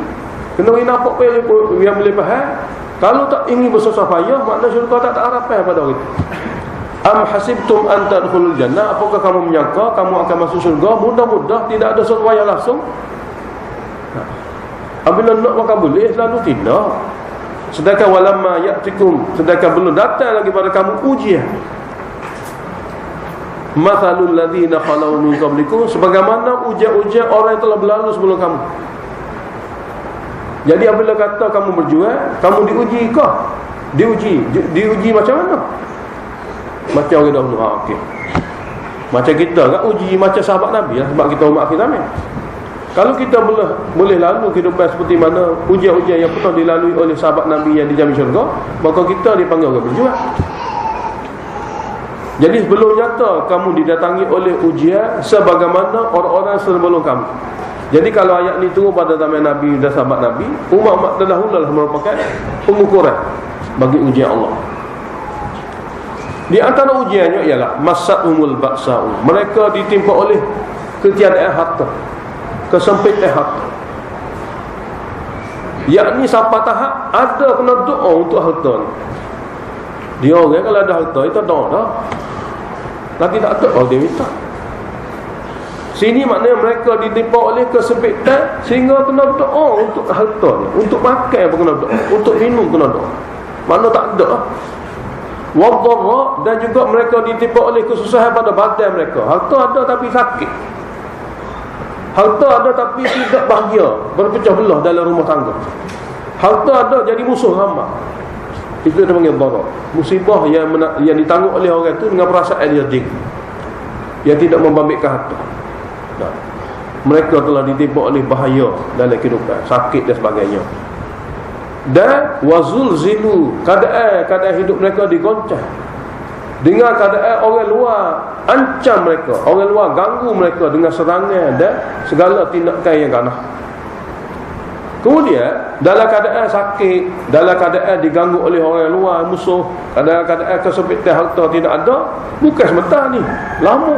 kena nampak yang boleh faham. Kalau tak ingin bersusah payah, makna syurga tak ada harapan pada orang itu. Am hasibtum an tadkhulul jannah, apakah kamu menyangka kamu akan masuk syurga mudah-mudah, tidak ada susah payah langsung? Apabila nak maka boleh, selalu tidak. Sedangkan walamma ya'tikum, sedangkan belum datang lagi pada kamu ujian. Mathalul ladzina khalau min qablikum, sebagaimana ujian-ujian orang yang telah berlalu sebelum kamu. Jadi apabila kata kamu berjuang, kamu diuji ke? Diuji macam mana? Macam orang dahulu. Okey. Macam kita kan uji macam sahabat Nabi lah, sebab kita umat akhir zaman. Kalau kita boleh lalu kehidupan seperti mana ujian-ujian yang pernah dilalui oleh sahabat Nabi yang dijamin syurga, maka kita dipanggil orang berjuang. Jadi sebelum nyata kamu didatangi oleh ujian sebagaimana orang-orang sebelum kamu. Jadi kalau ayat ni turun pada zaman Nabi dan sahabat Nabi, umat-umat terdahulu lah merupakan pengukuran bagi ujian Allah. Di antara ujiannya ialah masa'umul ba'sa'u, mereka ditimpa oleh ketiadaan harta, kesempitan harta. Yakni sampai tahap ada kena doa untuk harta ni. Dia orang kalau ada harta itu doa dah. Lagi tak ada, dia minta. Sini maknanya mereka ditimpa oleh kesempitan sehingga kena doa untuk harta ni, untuk makan pun kena doa, untuk minum kena doa. Mana tak ada. Wadharra, dan juga mereka ditimpa oleh kesusahan pada badan mereka. Harta ada tapi sakit. Harta ada tapi tidak bahagia, berpecah belah dalam rumah tangga. Harta ada jadi musuh ramai. Itu dia panggil dharar. Musibah yang ditanggung oleh orang itu dengan perasaan dia tinggi, yang tidak membabitkan harta. Mereka telah ditimpa oleh bahaya dalam kehidupan, sakit dan sebagainya. Dan wazulzilu, keadaan hidup mereka digoncang dengan keadaan orang luar ancam mereka, orang luar ganggu mereka dengan serangan dan segala tindakan yang ganas. Kemudian dalam keadaan sakit, dalam keadaan diganggu oleh orang luar, musuh, dalam keadaan kesempitan harta tidak ada, bukan sebentar ni, lama.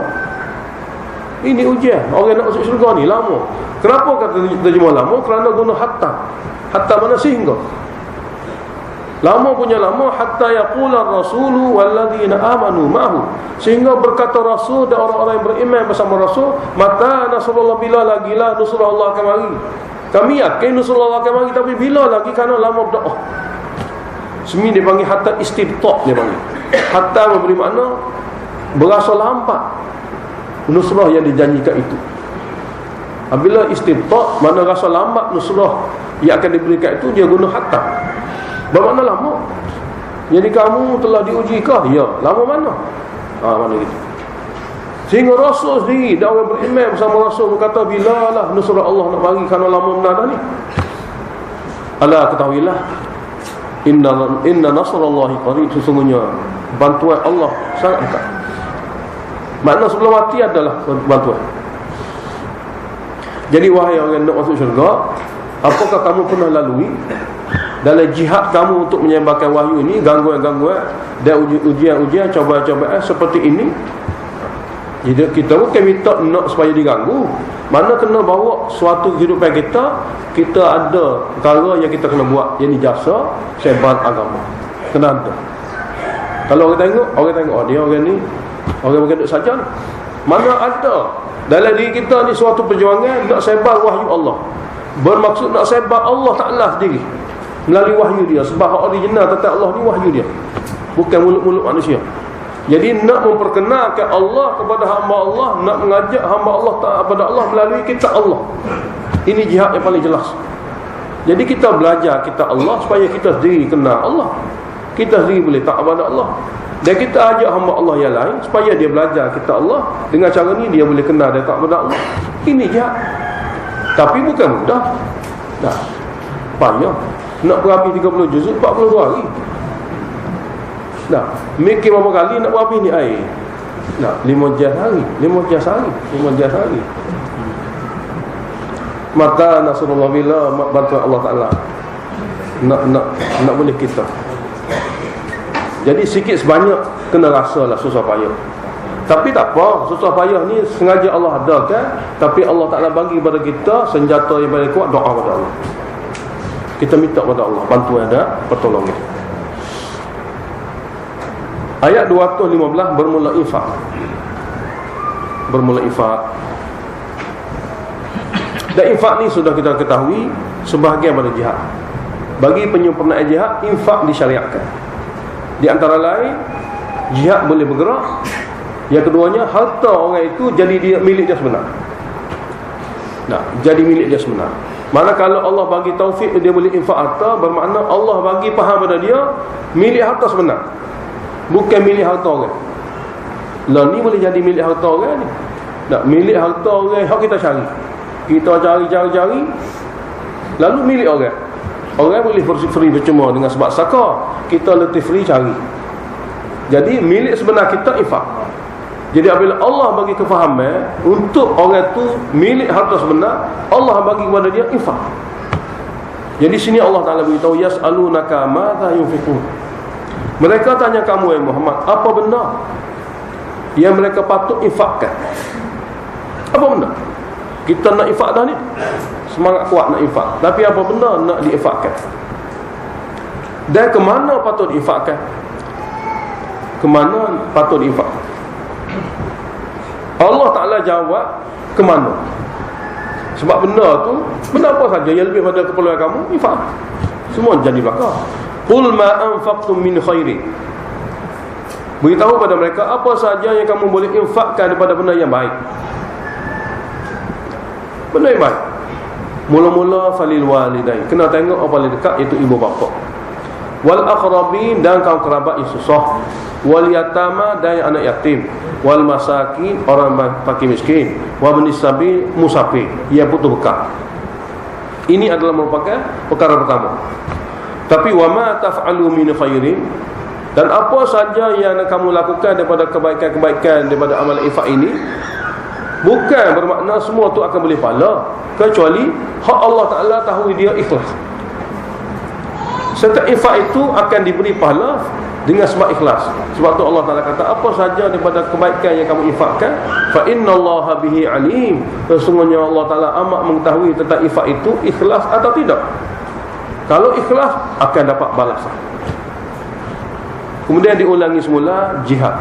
Ini ujian orang nak masuk syurga ni, lama. Kenapa kata terjemah lama? Kerana guna hatta. Hatta mana sehingga? Lama punya lama, hatta yaqula rasulu walladzina amanu ma'hu, sehingga berkata rasul dan orang-orang yang beriman bersama rasul, mata nasrullah, bila lagilah nusrah Allah akan mari. Kami yakin nusrah Allah akan mari, tapi bila lagi? Kerana lama berdoa. Semi dia panggil hatta istibta', dia panggil. Hatta memberi makna berasa lambat nusrah yang dijanjikan itu. Apabila istibta', mana rasa lambat nusrah yang akan diberikan itu, dia guna hatta. Bermakna lama. Jadi kamu telah diuji kah? Ya. Lama mana? Mana gitu. Sehingga Rasul sendiri dan orang beriman bersama Rasul berkata, bila lah nusrah Allah nak bagi, kerana lama benar dah ni. Ala ketahuilah, inna nasrallahi qarib, sesungguhnya bantuan Allah sangat dekat. Makna sebelum mati adalah bantuan. Jadi wahai orang nak masuk syurga, apakah kamu pernah lalui dalam jihad kamu untuk menyebarkan wahyu ini, gangguan-gangguan dan ujian-ujian, cobaan-cobaan seperti ini? Jadi kita bukan minta nak supaya diganggu, mana kena bawa suatu kehidupan kita ada perkara yang kita kena buat, yang jasa sebar agama. Kena ada. Kalau orang tengok oh dia orang ni orang bukan duduk saja ni. Mana ada dalam diri kita ni suatu perjuangan nak sebar wahyu Allah, bermaksud nak sebar Allah Ta'ala sendiri melalui wahyu dia. Sebab hak original tentang Allah ni wahyu dia, bukan mulut-mulut manusia. Jadi nak memperkenalkan Allah kepada hamba Allah, nak mengajak hamba Allah kepada Allah melalui kitab Allah. Ini jihad yang paling jelas. Jadi kita belajar kitab Allah supaya kita sendiri kenal Allah, kita sendiri boleh taat kepada Allah. Dan kita ajak hamba Allah yang lain supaya dia belajar kitab Allah. Dengan cara ni dia boleh kenal dan taat kepada Allah. Ini jihad. Tapi bukan mudah. Dah payah. Nak berhabis 30 juzuk 42 hari. Dah mikir berapa kali nak berhabis ni air. Dah 5 jam hari, 5 jam hari. Maka nasrullah, bila bantuan Allah Ta'ala nak boleh kita. Jadi sikit sebanyak kena rasalah susah payah. Tapi tak apa, susah payah ni sengaja Allah adakan. Tapi Allah Ta'ala bagi kepada kita senjata yang paling kuat, doa kepada Allah. Kita minta kepada Allah bantuan dan pertolongan. Ayat 215 bermula infak. Dan infak ni sudah kita ketahui sebahagian pada jihad. Bagi penyempurnaan jihad, infak disyariatkan. Di antara lain, jihad boleh bergerak. Yang keduanya, harta orang itu jadi milik dia sebenar. Jadi milik dia sebenar. Mana kalau Allah bagi taufik dia boleh infak harta, bermakna Allah bagi faham pada dia milik harta sebenar, bukan milik harta orang. Lah ni boleh jadi milik harta orang ni. Milik harta orang hak kita cari. Kita cari lalu milik orang. Orang boleh free percuma dengan sebab saka. Kita letih free cari. Jadi milik sebenar kita infak. Jadi apabila Allah bagi kefahaman untuk orang tu milik harta sebenar, Allah bagi kepada dia infak. Jadi sini Allah Ta'ala beritahu, yas'alunaka madza yunfiqun. Mereka tanya kamu ya Muhammad, apa benda yang mereka patut infakkan? Apa benda? Kita nak infak dah ni, semangat kuat nak infak, tapi apa benda nak diinfakkan? Dan ke mana patut diinfakkan? Ke mana patut diinfakkan? Allah Ta'ala jawab ke mana. Sebab benda tu, benda apa saja yang lebih pada keperluan kamu, infak. Semua jadi belakang. Qul ma anfaqtum min khairin. Beritahu pada mereka apa saja yang kamu boleh infakkan daripada benda yang baik. Benda yang baik. Mula-mula falil walidain. Kena tengok apa paling dekat, iaitu ibu bapa. wal aqrabin, dan kaum kerabat yang susah, wal yatama, dan anak yatim, wal masakin, orang fakir miskin, wa ibnis sabil, musafir, ia butuh bekal. Ini adalah merupakan perkara pertama. Tapi wa ma taf'alu min khairin, dan apa saja yang kamu lakukan daripada kebaikan-kebaikan daripada amal infak ini, bukan bermakna semua tu akan boleh pahala, kecuali hak Allah Ta'ala tahu dia ikhlas. Setiap infak itu akan diberi pahala dengan sebab ikhlas. Sebab tu Allah Ta'ala kata, apa saja daripada kebaikan yang kamu infakkan, fa innallaha bihi alim, sesungguhnya Allah Ta'ala amat mengetahui tentang infak itu ikhlas atau tidak. Kalau ikhlas akan dapat balasan. Kemudian diulangi semula jihad.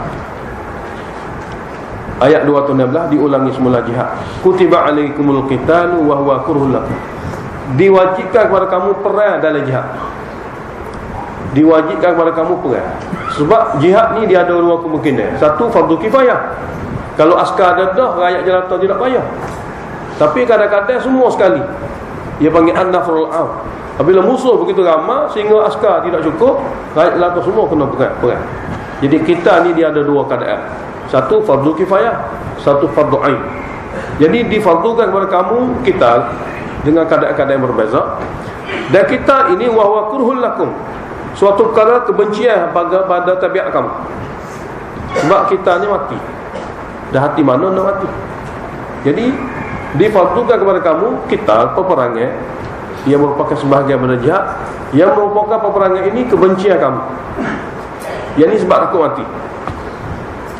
Ayat 216 diulangi semula jihad. Kutiba alaikumul qitalu wa huwa kurhul lakum. Diwajibkan kepada kamu perang dalam jihad. Diwajibkan kepada kamu perang. Sebab jihad ni dia ada dua kemungkinan. Satu, fardu kifayah. Kalau askar ada dah, rakyat jelata tidak payah. Tapi kadang-kadang semua sekali. Dia panggil an-nafrul am. Apabila musuh begitu ramai sehingga askar tidak cukup, rakyat jelata semua kena perang. Jadi kita ni dia ada dua keadaan. Satu fardu kifayah, satu fardu ain. Jadi difardukan kepada kamu kita dengan keadaan-keadaan yang berbeza. Dan kita ini wa huwa kurhul lakum, suatu perkara kebencian pada tabiat kamu. Sebab kita ni mati. Dah hati mana nak mati. Jadi difardukan kepada kamu kita peperangan yang merupakan sebahagian daripada jihad, yang merupakan peperangan ini kebencian kamu. Yang ini sebab takut mati.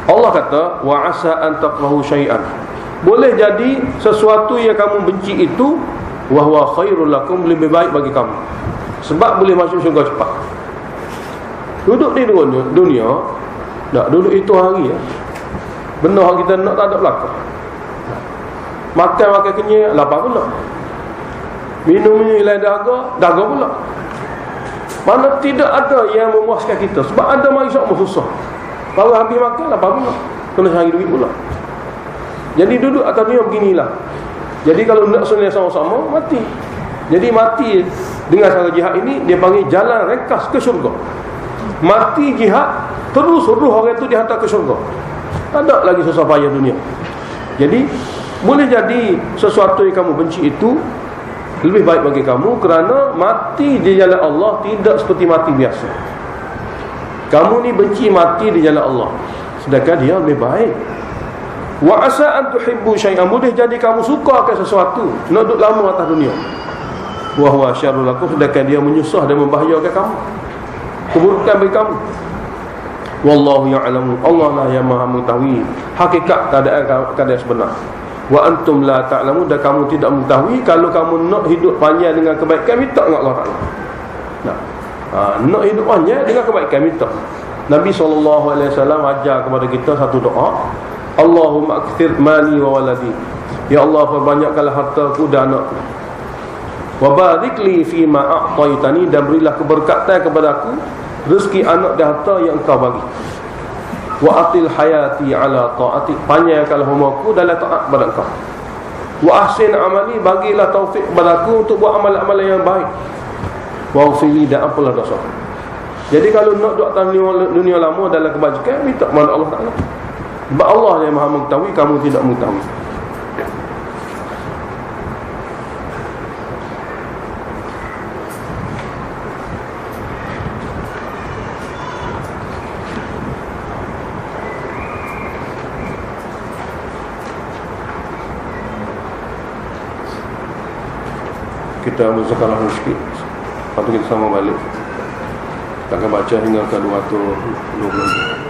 Allah kata wa asa an takrahu syai'an, boleh jadi sesuatu yang kamu benci itu wa huwa khairul lakum, lebih baik bagi kamu, sebab boleh masuk syurga cepat. Duduk di dunia nak duduk itu hari ya. Benda yang kita nak tak ada belakang. Makan kenyang, lapar pula. Minum hilang dahaga pula. Mana tidak ada yang memuaskan kita. Sebab ada mari semua susah. Kalau habis makan, lapar pula, kena cari duit pula. Jadi duduk atas dunia beginilah. Jadi kalau nak sunai sama-sama, mati. Jadi mati dengan cara jihad ini, dia panggil jalan ringkas ke syurga. Mati jihad, terus suruh orang itu dihantar ke syurga. Tak ada lagi susah payah dunia. Jadi boleh jadi sesuatu yang kamu benci itu lebih baik bagi kamu, kerana mati di jalan Allah tidak seperti mati biasa. Kamu ni benci mati di jalan Allah, sedangkan dia lebih baik. Wa asa an tuhibbu syai'an, boleh jadi kamu suka akan sesuatu, nak duduk lama atas dunia. Wa huwa syarrul lakum, sedangkan dia menyusah dan membahayakan kamu, keburukan bagi kamu. Wallahu ya'lamu, Allah lah yang maha mengetahui hakikat keadaan sebenar. Wa antum la ta'lamu, dan kamu tidak mengetahui. Kalau kamu nak hidup panjang dengan kebaikan, minta dengan Allah Ta'ala. Nak hidup panjang dengan kebaikan, minta. Nabi SAW ajar kepada kita satu doa, Allahumma akthir mali wa waladi, ya Allah perbanyakkanlah hartaku dan anakku. Wa barik li fi ma a'taitani, dan berilah keberkatan kepadaku rezeki anak dan harta yang engkau bagi. Wa atil hayati ala ta'ati, panjangkanlah umurku dalam taat kepada engkau. Wa ahsin amali, bagilah taufik kepadaku untuk buat amalan-amalan yang baik. Wa ghfirli, dan apalah dosa. Jadi kalau nak duduk atas dunia lama dalam kebajikan, minta kepada Allah Ta'ala. Sebab Allah yang maha mengetahui, kamu tidak mengetahui. Kita berzakarlah sikit, lepas tu kita sama balik. Kita akan baca hingga ke 220.